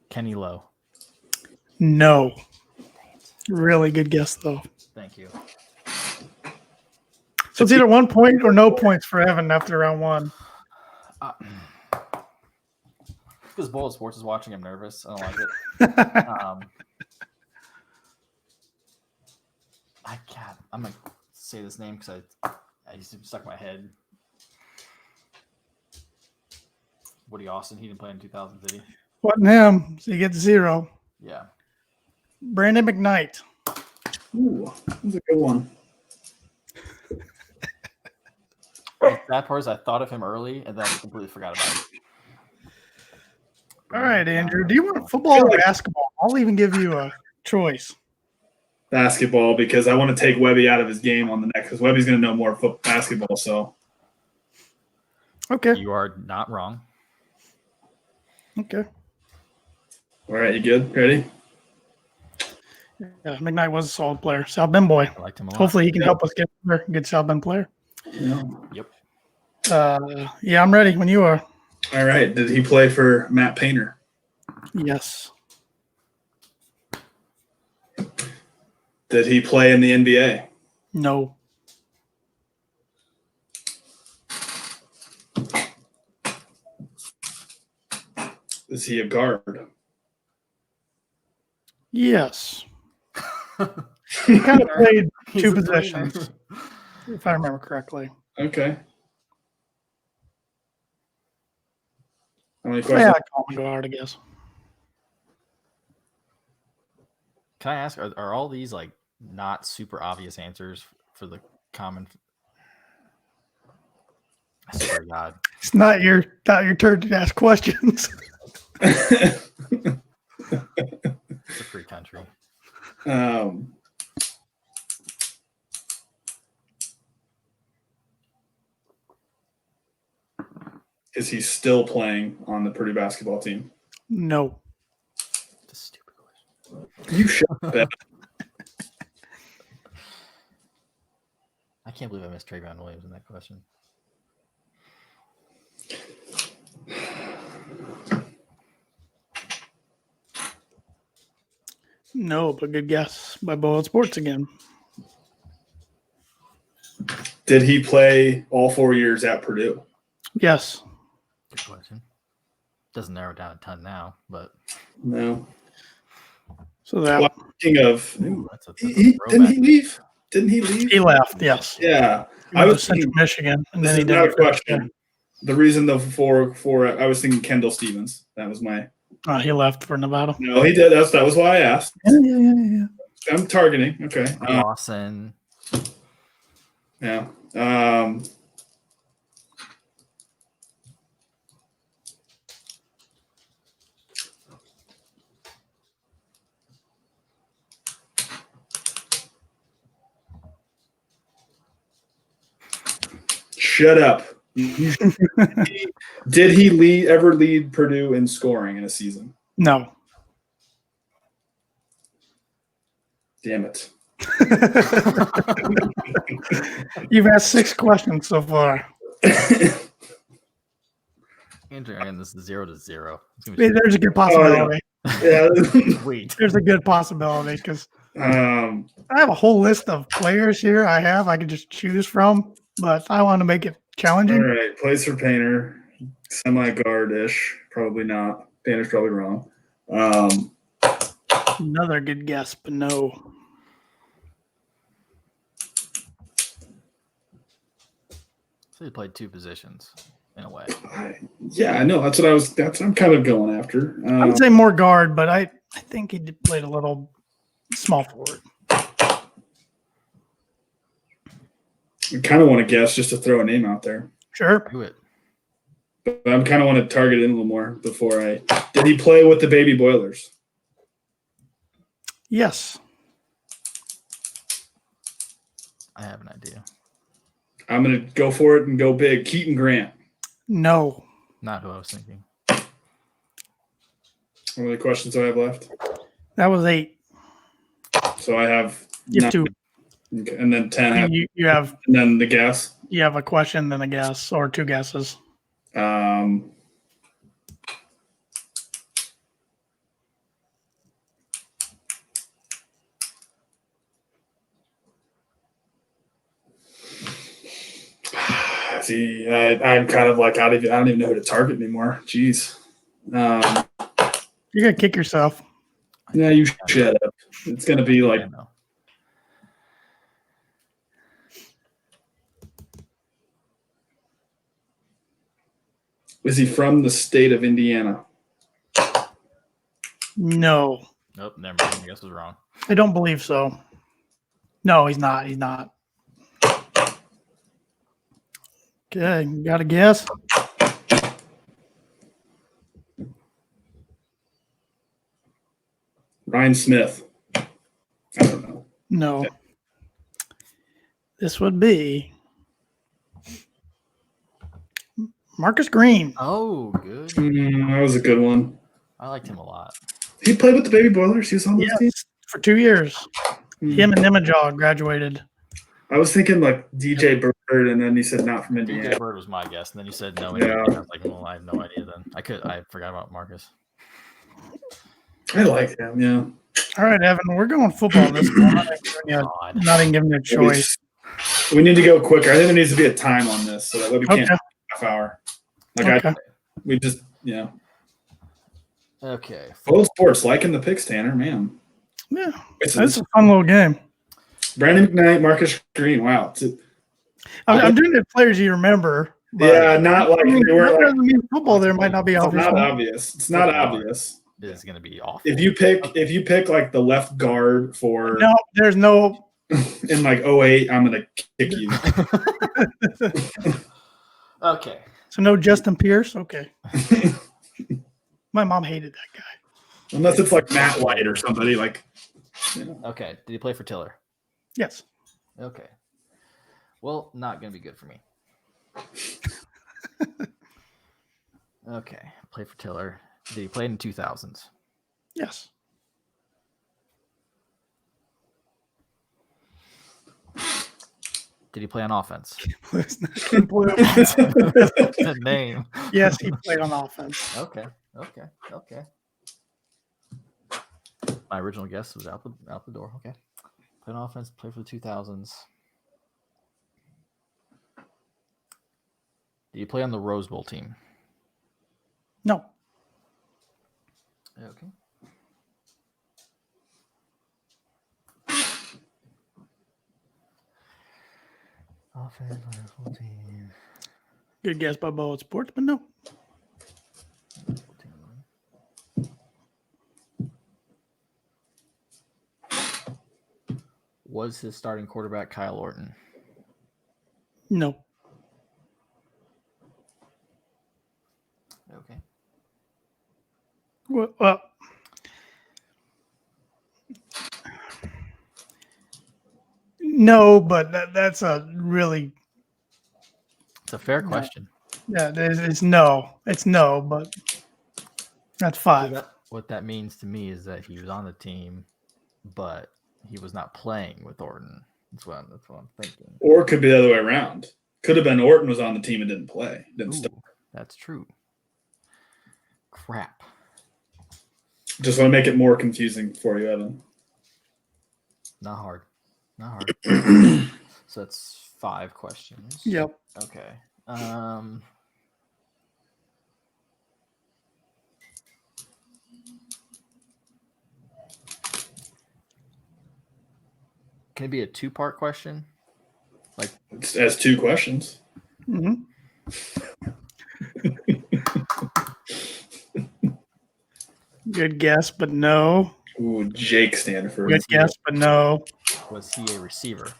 Kenny Lowe. No. Really good guess though. Thank you. So it's either 1 point or no points for Evan after round 1. Because Boiled Sports is watching, I'm nervous. I don't like it. I'm gonna say this name because I used to stuck in my head. Woody Austin, he didn't play in 2000, did he? Wasn't him, so you get 0. Yeah. Brandon McKnight. Ooh, that was a good one. That part is I thought of him early and then I completely forgot about it. All right, Andrew. Do you want football or basketball? I'll even give you a choice. Basketball, because I want to take Webby out of his game on the next, because Webby's going to know more basketball. So, Okay. You are not wrong. Okay. all right, you good? Ready? Yeah, McKnight was a solid player. South Bend boy. I liked him a lot. Hopefully he can help us get a good South Bend player. Yeah. Yep. Yeah, I'm ready when you are. All right. Did he play for Matt Painter? Yes. Did he play in the NBA? No. Is he a guard? Yes. He kind of played He's two a possessions, tweener. if I remember correctly. Okay. How many Yeah, questions? I call him guard, I guess. Can I ask, are all these like not super obvious answers for the common? I swear to God. It's not your turn to ask questions. It's a free country. Is he still playing on the Purdue basketball team? No. It's a stupid question. You shut up. I can't believe I missed Trayvon Williams in that question. No, but good guess by Boiled Sports again. Did he play all 4 years at Purdue? Yes. Good question. Doesn't narrow it down a ton now, but No. So that Well, speaking of, that's a didn't he leave? Didn't he leave? he left, yes. Yeah. He went to Central Michigan. And This then is he not a didn't question. The reason though for I was thinking Kendall Stevens. That was my. he left for Nevada. No, he did. That was why I asked. Yeah. I'm targeting. Okay. Lawson. Yeah. Shut up. Did he ever lead Purdue in scoring in a season? No. Damn it. You've asked 6 questions so far. Andrew, again, this is 0-0. There's a good possibility. Yeah. Wait. There's a good possibility because I I have a whole list of players here I could just choose from, but I want to make it challenging. All right. Plays for Painter. Semi-guard-ish. Probably not. Painter's probably wrong. Another good guess, but no. So he played 2 positions in a way. Yeah, I know. That's what I'm kind of going after. I would say more guard, but I think he played a little small forward. I kind of want to guess just to throw a name out there. Sure. Do it. But I kind of want to target it in a little more before did he play with the Baby Boilers? Yes. I have an idea. I'm going to go for it and go big. Keaton Grant. No. Not who I was thinking. How many questions do I have left? That was 8. So I have You have 2. Okay, and then 10. You have And then the guess. You have a question, then a guess, or 2 guesses. See, I'm kind of like I don't even know who to target anymore. Jeez. You're gonna kick yourself. Yeah, you shut up. It's gonna be like Was he from the state of Indiana? No, Nope, never mind. I guess I was wrong. I don't believe so. No, he's not. He's not. Okay, you got a guess? Ryan Smith. I don't know. No. This would be Marcus Green. Oh, good. That was a good one. I liked him a lot. He played with the Baby Boilers. He was on those teams. Yes, for 2 years. Him and Nemajaw graduated. I was thinking like DJ Bird, and then he said not from Indiana. DJ Bird was my guess, and then you said no. Yeah. I was like, well, I have no idea. Then I forgot about Marcus. I like him. Yeah. All right, Evan, we're going football this one. Not even giving you a choice. We need to go quicker. I think there needs to be a time on this so that way we can't half hour. We just Okay. Full sports liking the picks, Tanner. Man. Yeah, that's a fun little game. Brandon McKnight, Marcus Green. Wow. I'm doing the players you remember. Yeah, not like they were like football. There might not be obvious. It's not obvious. It's not obvious. It is going to be awful. If you pick like the left guard for no, there's no in like 08, I'm gonna kick you. Okay. So no Justin Pierce. Okay. My mom hated that guy. Unless it's like Matt White or somebody like. Okay. Did he play for Tiller? Yes. Okay. Well, not going to be good for me. Okay. Play for Tiller. Did he play in the 2000s? Yes. Did he play on offense? The name. Yes, he played on offense. Okay. My original guess was out the door. Okay. Played on offense, played for the 2000s. Did he play on the Rose Bowl team? No. Okay. Offense, Rose team. Good guess by Boa Sports, but no. Was his starting quarterback Kyle Orton? No. Okay. Well, no, but that's a really. It's a fair question. Yeah, it's no. It's no, but that's 5. What that means to me is that he was on the team, but he was not playing with Orton. That's what I'm thinking. Or it could be the other way around. Could have been Orton was on the team and didn't play. Didn't start. That's true. Crap. Just want to make it more confusing for you, Evan. Not hard. So that's 5 questions. Yep. Okay. Can it be a 2-part question? Like it has 2 questions. Mm-hmm. Good guess, but no. Ooh, Jake Stanford. Good guess, but no. Was he a receiver?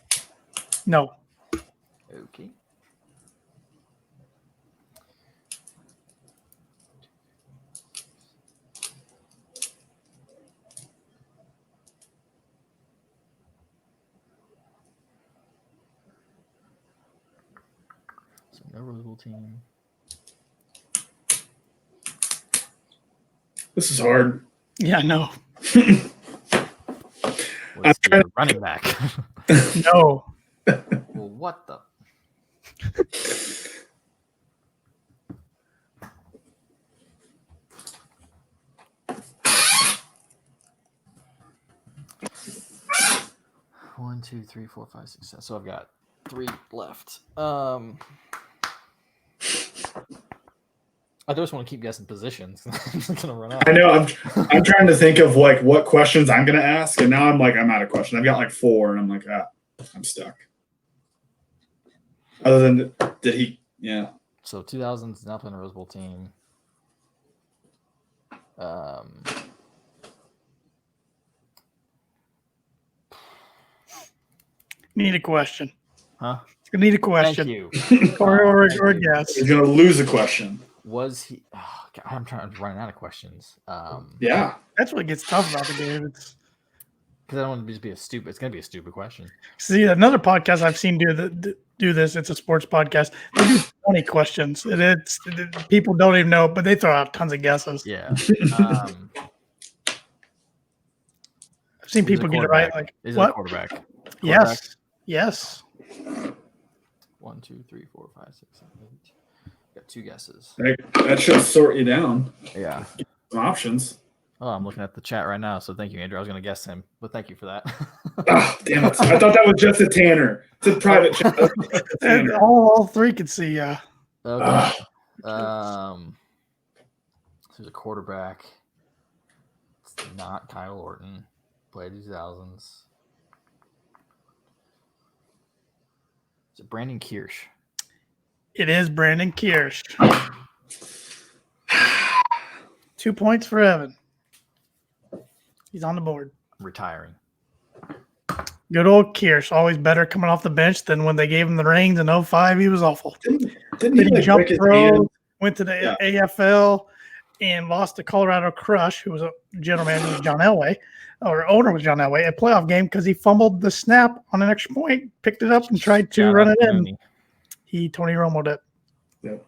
No. Okay. So no Rose Bowl team. This is hard. Yeah, no. Was he a running back? No. Well, what the? One, 2, 3, 4, 5, 6, 7. So I've got 3 left. I just want to keep guessing positions. I'm gonna run out. I know. I'm trying to think of like what questions I'm gonna ask, and now I'm out of question. I've got like 4, and I'm like, I'm stuck. Other than did he? Yeah. So 2000s now playing a Rose Bowl team. Need a question. Huh? I need a question. Thank you. Or Thank you. guess. You're gonna lose a question. Was he? Oh, God, I'm running out of questions. Yeah. That's what gets tough about the game. It's Because I don't want to just be a stupid. It's gonna be a stupid question. see another podcast I've seen do this. It's a sports podcast. They do 20 questions. People don't even know, but they throw out tons of guesses. Yeah. I've seen people get it right. Like Is it a what? quarterback? Yes. Yes. 1, 2, 3, 4, 5, 6, 7, 8. Got 2 guesses. That should sort you down. Yeah. Some options. Oh, I'm looking at the chat right now. So thank you, Andrew. I was going to guess him, but thank you for that. Oh, damn it. I thought that was just a Tanner. It's a private chat. And all three could see. Okay. There's a quarterback. It's not Kyle Orton. Played 2000s. Is it Brandon Kirsch? It is Brandon Kirsch. 2 points for Evan. He's on the board. Retiring. Good old Kirsch. Always better coming off the bench than when they gave him the reins in 05. He was awful. Didn't he like jump break his pro, hand? went to the AFL, and lost to Colorado Crush, who was a general manager with John Elway, or owner was John Elway, a playoff game because he fumbled the snap on an extra point, picked it up, and tried to run it in. Tony Romo'd it. Yep.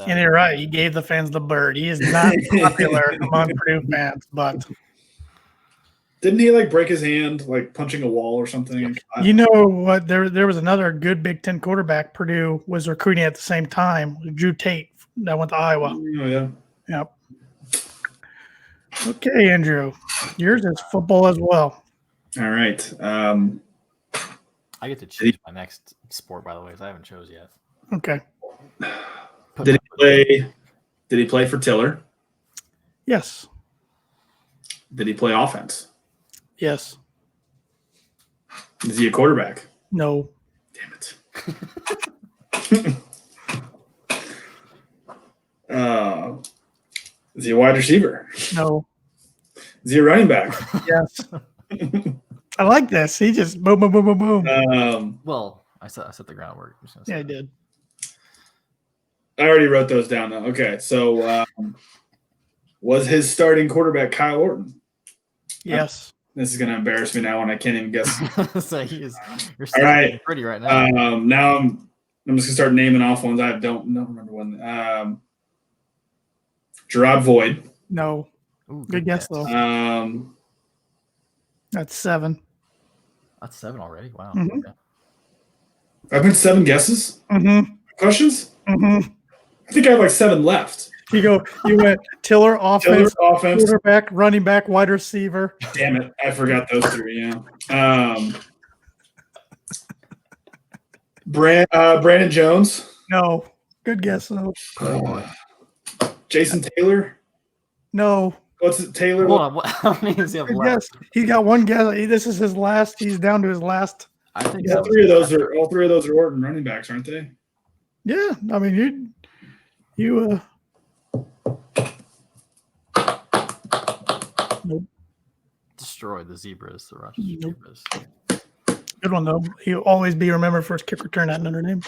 And you're right. He gave the fans the bird. He is not popular among Purdue fans, but didn't he like break his hand like punching a wall or something? You know what? There was another good Big Ten quarterback Purdue was recruiting at the same time, Drew Tate, that went to Iowa. Oh yeah. Yep. Okay, Andrew, yours is football as well. All right. I get to choose my next sport, by the way, because I haven't chose yet. Okay. Did he play for Tiller? Yes. Did he play offense? Yes. Is he a quarterback? No. Damn it. Is he a wide receiver? No. Is he a running back? Yes. I like this. He just boom, boom, boom, boom, boom. Well, I set the groundwork. Yeah, I did. I already wrote those down though. Okay, so was his starting quarterback Kyle Orton? Yes. This is going to embarrass me now when I can't even guess. So you're all right. pretty right now. Now I'm just going to start naming off ones I don't remember one. Gerard Void. No. Ooh, good guess, though. That's 7. That's 7 already. Wow. Mm-hmm. Okay. I've been 7 guesses. Mm-hmm. Questions? Mm-hmm. I think I have like 7 left. You went Tiller, offense, offense, quarterback, running back, wide receiver. Damn it. I forgot those 3, yeah. Brandon Jones. No. Good guess, though. Jason Taylor. No. What's it, Taylor? Hold on. How many does he have Good left? guess. He's got one guess. This is his last. He's down to his last. I think all 3 of those are Orton running backs, aren't they? Yeah. I mean, you Nope. Destroyed the zebras, the Rochester Zebras. Good one, though. He'll always be remembered for his kick return at Notre Dame.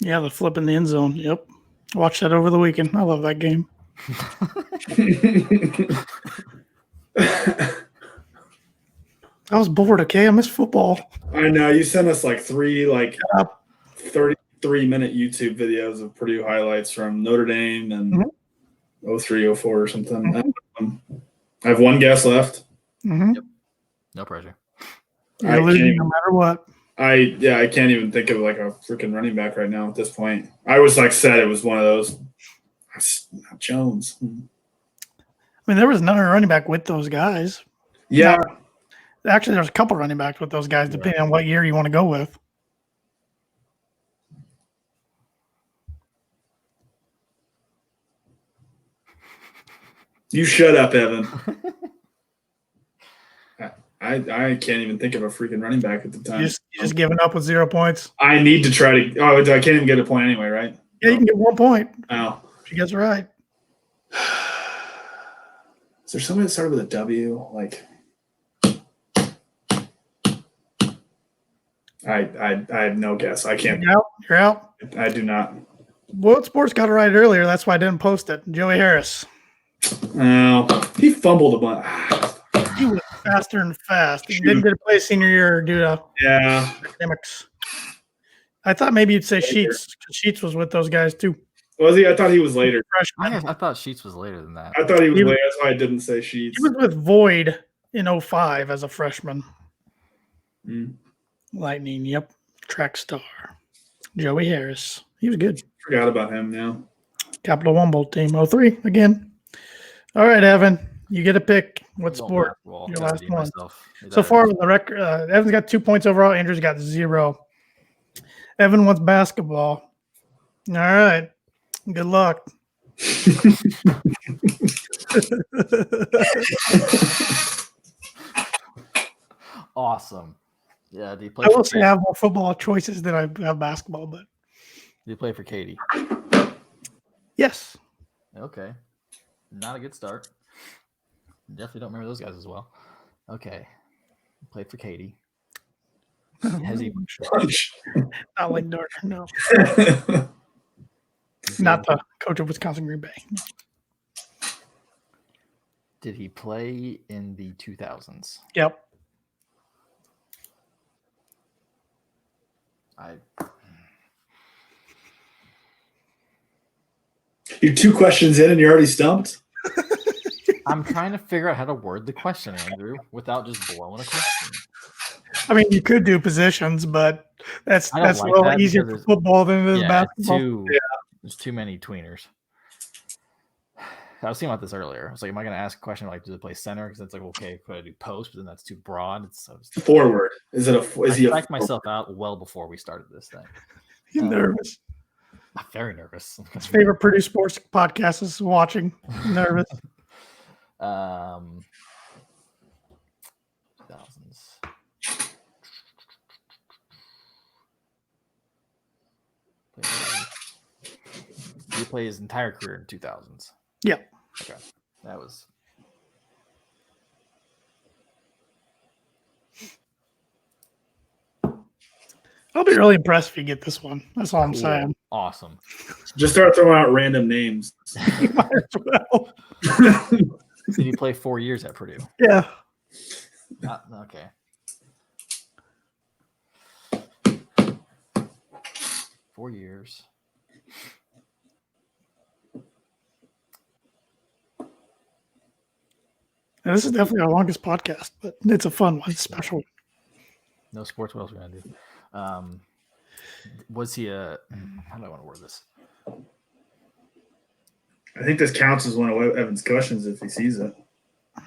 Yeah, the flip in the end zone. Yep. Watch that over the weekend. I love that game. I was bored, okay? I miss football. I know. You sent us like 3 33-minute YouTube videos of Purdue highlights from Notre Dame and 03, 04 or something. I have 1 guess left. Mm-hmm. Yep. No pressure. You're losing no matter what. I can't even think of like a freaking running back right now at this point. I was like said it was one of those. Not Jones. I mean, there was another running back with those guys. Yeah. Actually, there's a couple running backs with those guys, depending on what year you want to go with. You shut up, Evan. I can't even think of a freaking running back at the time. You just giving up with 0 points. I need to try to. Oh, I can't even get a point anyway, right? Yeah, you can get 1 point. Oh. She gets it right. Is there somebody that started with a W? Like, I have no guess. I can't. You're out. I do not. World Sports got it right earlier. That's why I didn't post it. Joey Harris. He fumbled a bunch. He was faster and fast. He didn't get to play senior year due to academics. I thought maybe you'd say Sheets, because Sheets was with those guys too. Was he? I thought he was later. I thought Sheets was later than that. I thought he was later. That's why I didn't say Sheets. He was with Void in 05 as a freshman. Lightning, yep. Track star. Joey Harris. He was good. Forgot about him now. Capital One Bowl team. 03 again. All right, Evan. You get a pick. What sport? Your last one. So far, the record, Evan's got 2 points overall. Andrew's got 0. Evan wants basketball. All right. Good luck. Awesome. Yeah. Do you play? I will say I have more football choices than I have basketball, but. Do you play for Katie? Yes. Okay. Not a good start. Definitely don't remember those guys as well. Okay. Played for Katie. Has he? Not like Darter, no. Not the coach of Wisconsin Green Bay. Did he play in the 2000s? Yep. You're 2 questions in and you're already stumped? I'm trying to figure out how to word the question, Andrew, without just blowing a question. I mean, you could do positions, but that's a little easier for football than it is basketball. There's too many tweeners. I was thinking about this earlier. I was like, am I going to ask a question like, do they play center? Because it's like, okay, could I do post? But then that's too broad. Forward. Is he? I psyched myself out well before we started this thing. He's nervous. I'm very nervous. His favorite Purdue sports podcast is watching. Nervous. 2000s. He played his entire career in 2000s. Yeah. Okay. That was. I'll be really impressed if you get this one. That's all I'm saying. Awesome. Just start throwing out random names. You might as well. Did he play 4 years at Purdue? Yeah. Okay. Four years. Now, this is definitely our longest podcast, but it's a fun one. It's special. No sports. What else are we gonna do? Was he a? How do I want to word this? I think this counts as one of Evan's questions if he sees it. I'm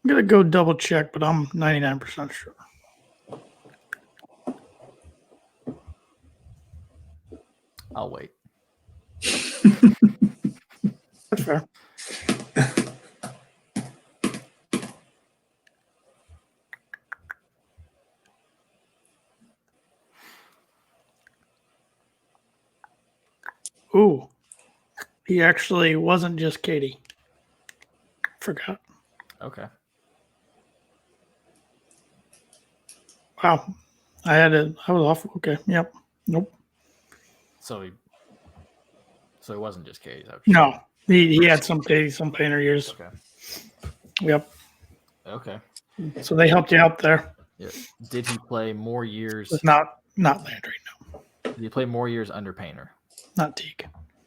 gonna go double check, but I'm 99% sure. I'll wait. That's fair. Ooh, he actually wasn't just Katie. Forgot. Okay. Wow. I was off. Okay. Yep. Nope. So he wasn't just Katie. No. He had some Katie, some painter years. Okay. Yep. Okay. So they helped you out there. Yeah. Did he play more years? It's not Landry, no. Did he play more years under Painter? Not Teague.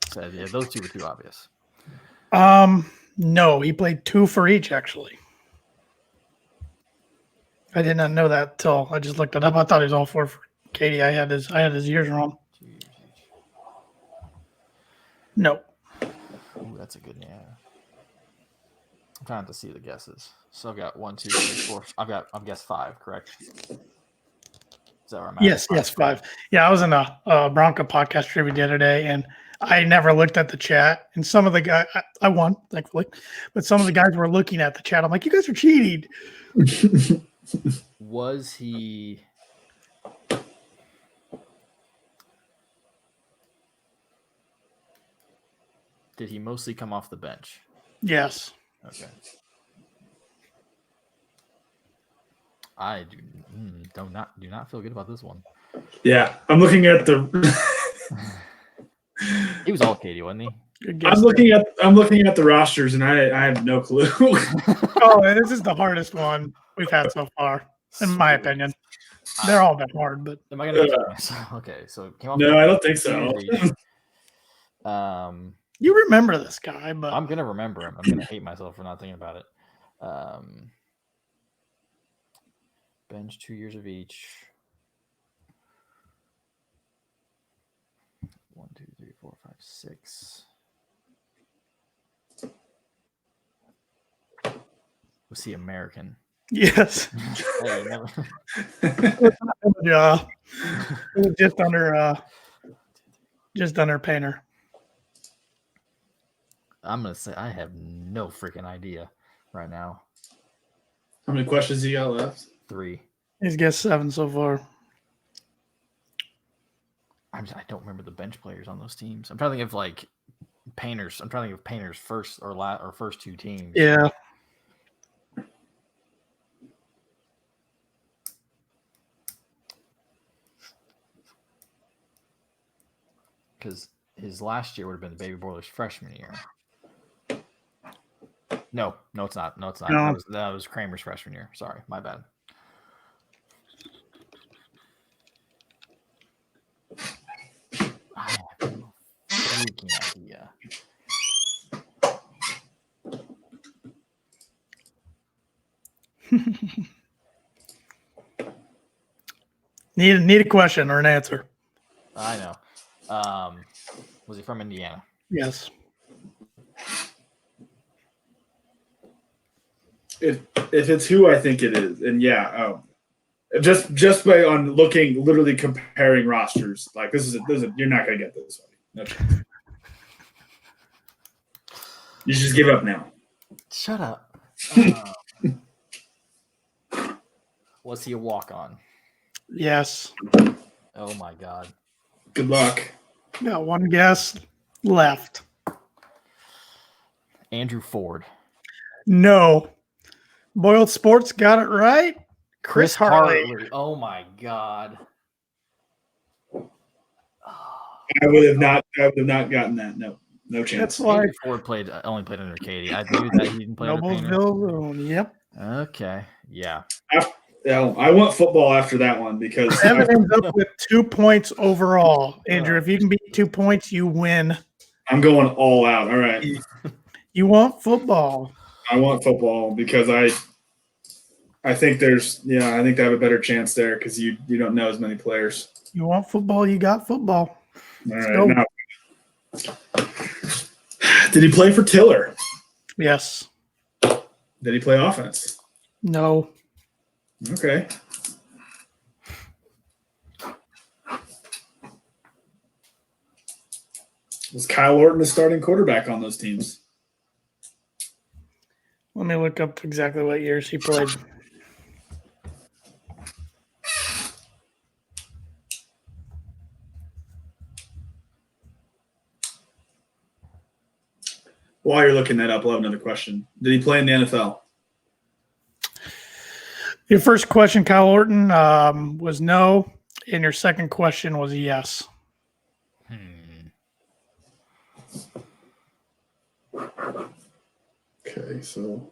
So yeah, those two were too obvious. No, he played 2 for each actually. I did not know that till I just looked it up. I thought he was all 4 for Katie. I had his years wrong. No. Ooh, that's a good yeah. I'm trying to see the guesses. So I've got 1, 2, 3, 4. I've guessed 5, correct? Is that where I'm at? Yes, 5. Yeah, I was in a Bronco podcast trivia the other day, and I never looked at the chat, and some of the guys I won, thankfully, but some of the guys were looking at the chat. I'm like, you guys are cheating. Was he? Did he mostly come off the bench? Yes. Okay. I do not feel good about this one. Yeah, I'm looking at the. He was all Katie, wasn't he? I'm looking at the rosters, and I have no clue. Oh, this is the hardest one we've had so far, in my opinion. They're all been hard, but am I gonna? Okay, so it came off. No, I don't think so. You remember this guy, but I'm gonna remember him. I'm gonna hate myself for not thinking about it. Bench 2 years of each. 1, 2, 3, 4, 5, 6. Was he American? yes. Hey, never. Yeah. It was just under Painter. I'm gonna say I have no freaking idea right now. How many questions you got left? 3. He's guessed 7 so far. I don't remember the bench players on those teams. I'm trying to think of like Painter's. I'm trying to think of Painter's first or first 2 teams. Yeah. Because his last year would have been the Baby Boilers' freshman year. No, it's not. No, it's not. No. That was Kramer's freshman year. Sorry, my bad. I have no freaking idea. Need a question or an answer. I know. Was he from Indiana? Yes. If it's who I think it is, and yeah, just by on looking, literally comparing rosters, like this is you're not gonna get this one. Okay. You should just give up now. Shut up. Was he a walk-on? Yes. Oh my God. Good luck. Got one guess left. Andrew Ford. No. Boiled Sports got it right. Chris Hartley. Oh my God. I would have not gotten that. No chance. That's like Andrew Ford only played under Katie. I knew that he didn't play under Painter. Noblesville. Yep. Okay. Yeah. I want football after that one because Evan ends up with 2 points overall. Andrew, if you can beat 2 points, you win. I'm going all out. All right. You want football. I want football because I think I think they have a better chance there because you don't know as many players. You want football, you got football. All right. Now, did he play for Tiller? Yes. Did he play offense? No. Okay. Was Kyle Orton the starting quarterback on those teams? Let me look up exactly what years he played. While you're looking that up, I'll have another question. Did he play in the NFL? Your first question, Kyle Orton, was no, and your second question was yes. Okay, so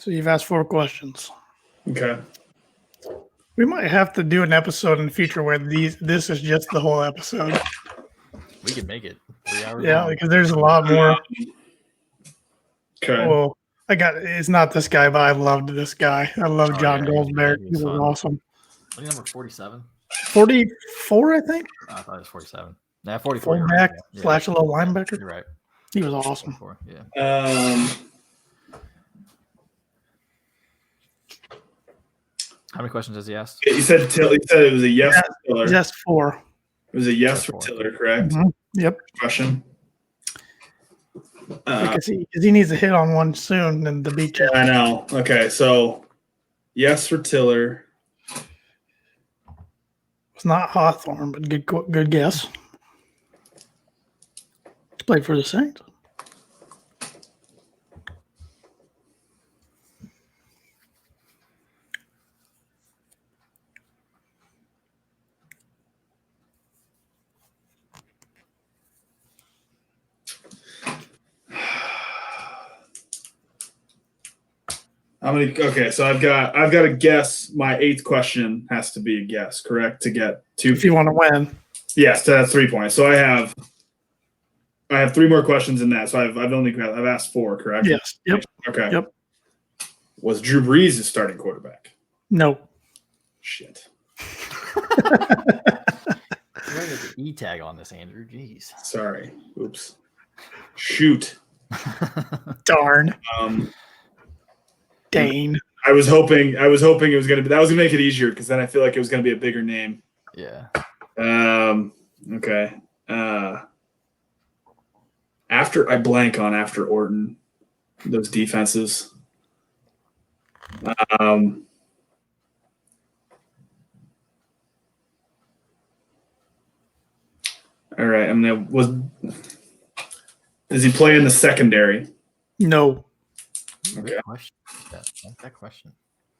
you've asked 4 questions. okay. We might have to do an episode in the future where this is just the whole episode. We could make it 3 hours. Yeah, long. because there's a lot more. Okay. Well, it's not this guy, but I loved this guy. I love John Goldsberry. He was fun. awesome. What is number 47? 44, I think. I thought it was 47. Nah, 44. Fullback Yeah. / a little linebacker. You're right. He was awesome. 44, yeah. How many questions has he asked? You said it was a yes for Tiller. Yes, 4. It was a yes for Tiller, correct? Mm-hmm. Yep. Question. Because he needs to hit on one soon and to beat you. I know. Okay, so yes for Tiller. It's not Hawthorne, but good guess. He played for the Saints. How many? Okay, so I've got to guess. My 8th question has to be a guess, correct? To get 2. If you want to win. Yes, that's 3 points. So I have 3 more questions in that. So I've asked 4, correct? Yes. Yep. Okay. Yep. Was Drew Brees the starting quarterback? No. Shit. You're going to get the E-tag on this, Andrew. Jeez. Sorry. Oops. Shoot. Darn. Dane. I was hoping it was going to be, that was going to make it easier because then I feel like it was going to be a bigger name. Yeah. Okay. After Orton, those defenses. All right. Does he play in the secondary? No. Okay. Good question. Yeah, I like that question.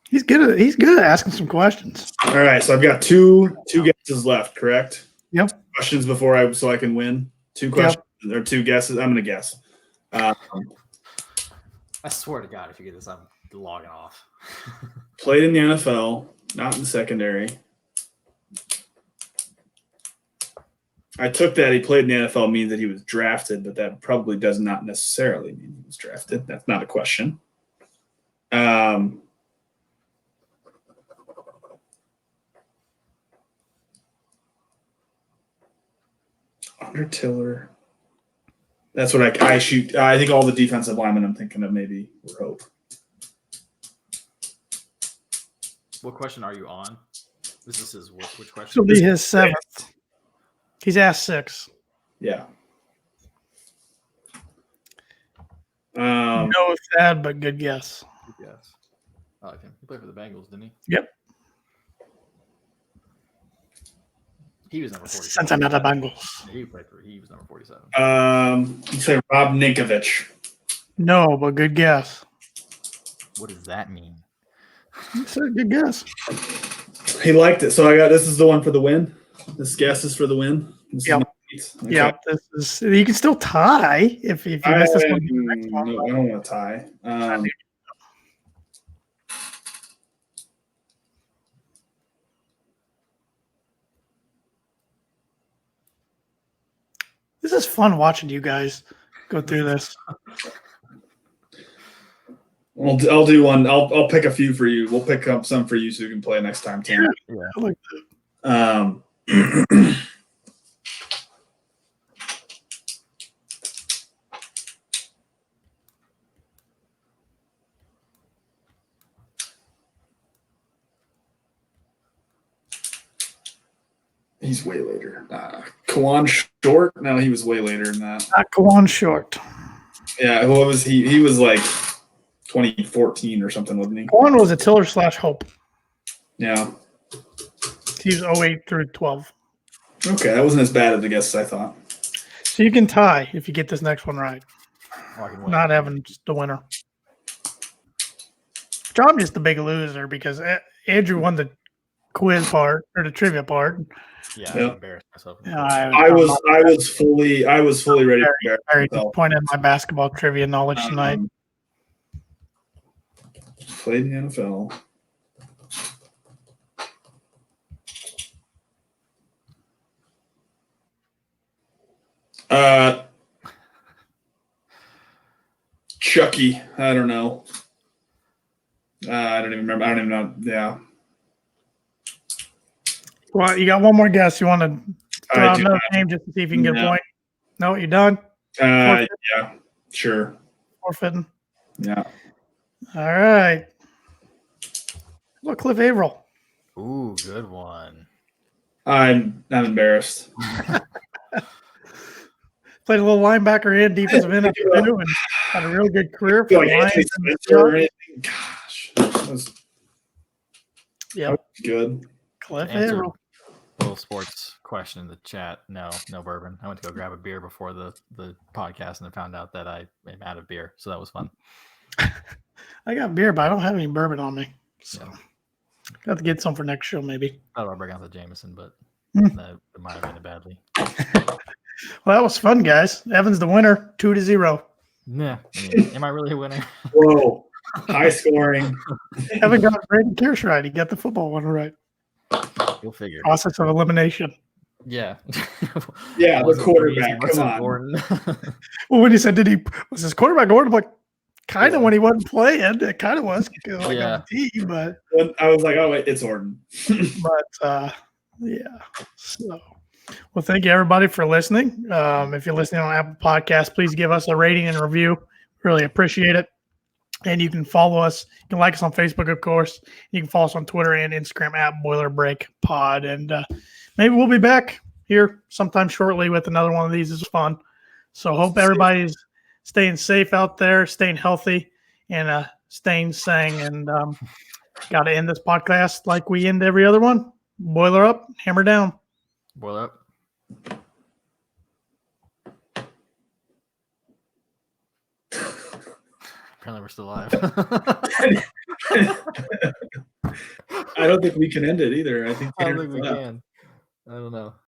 He's good at asking some questions. All right. So I've got two guesses left, correct? Yep. Questions so I can win. 2 questions or 2 guesses. I'm going to guess. I swear to God, if you get this, I'm logging off. Played in the NFL, not in the secondary. I took that he played in the NFL means that he was drafted, but that probably does not necessarily mean he was drafted. That's not a question. Under Tiller. That's what I shoot. I think all the defensive linemen I'm thinking of maybe were Hope. What question are you on? This is which question? This will be his 7th. He's asked 6. Yeah. No sad, but good guess. Good guess. I like him. He played for the Bengals, didn't he? Yep. He was number 47. Cincinnati Bengals. He was number 47. You say Rob Ninkovich. No, but good guess. What does that mean? You said good guess. He liked it. So this is the one for the win. This guess is for the win. Yep. Okay. Yeah, this is. You can still tie if you miss this one. No, I don't want to tie. This is fun watching you guys go through this. Well, I'll do one. I'll pick a few for you. We'll pick up some for you so you can play next time, Tim. Yeah, I like that. He's way later. Kawan Short? No, he was way later than that. Not go on short. Yeah, what was he? He was like 2014 or something, wasn't he? One was a Tiller / Hope. Yeah. He was 08 through 12. Okay, that wasn't as bad as I guess I thought. So you can tie if you get this next one right. Oh, I can win. Not having just the winner. I'm just the big loser because Andrew won the quiz part or the trivia part. Yeah, Yeah. I embarrassed myself. Yeah, I was fully ready to embarrass very myself. disappointed in my basketball trivia knowledge tonight. Played in the NFL. Chucky. I don't know. I don't even remember. I don't even know. Yeah. Well, you got one more guess. You want to throw out another name just to see if you can get a point? No, you're done? Yeah, sure. Forfeiting. Yeah. All right. What Cliff Averill? Ooh, good one. I'm embarrassed. Played a little linebacker and defensive end after two, and had a real good career for Like the Anthony Lions. and Spencer or Seahawks. anything. Gosh, that was Yep, good. Cliff Answer Averill. little sports question in the chat. No bourbon. I went to go grab a beer before the podcast and I found out that I am out of beer. So that was fun. I got beer, but I don't have any bourbon on me. So Yeah. got to get some for next show, maybe. I thought I'd bring out the Jameson, but that it might have ended badly. Well, that was fun, guys. Evan's the winner, 2-0. Yeah. I mean, am I really a winner? Whoa, high scoring. Evan got Brandon Kirsch right. He got the football one right. You'll figure. Process of elimination. Yeah. Yeah, the Was it quarterback. Breeze? Was Come it on. Gordon? Well, when he said, was his quarterback Gordon? I'm like, kind of when he wasn't playing. It kind of was like Yeah. on the team, but I was like, oh wait, it's Orton. yeah. So, well, thank you everybody for listening. If you're listening on Apple Podcasts, please give us a rating and review. Really appreciate it. And you can follow us. You can like us on Facebook, of course. You can follow us on Twitter and Instagram at BoilerBreakPod. And maybe we'll be back here sometime shortly with another one of these. It's fun. So hope everybody's staying safe out there, staying healthy, and staying sane. And got to end this podcast like we end every other one. Boiler up, hammer down. Boil up. Apparently we're still alive. I don't think we can end it either. I think I don't think we can. I don't know.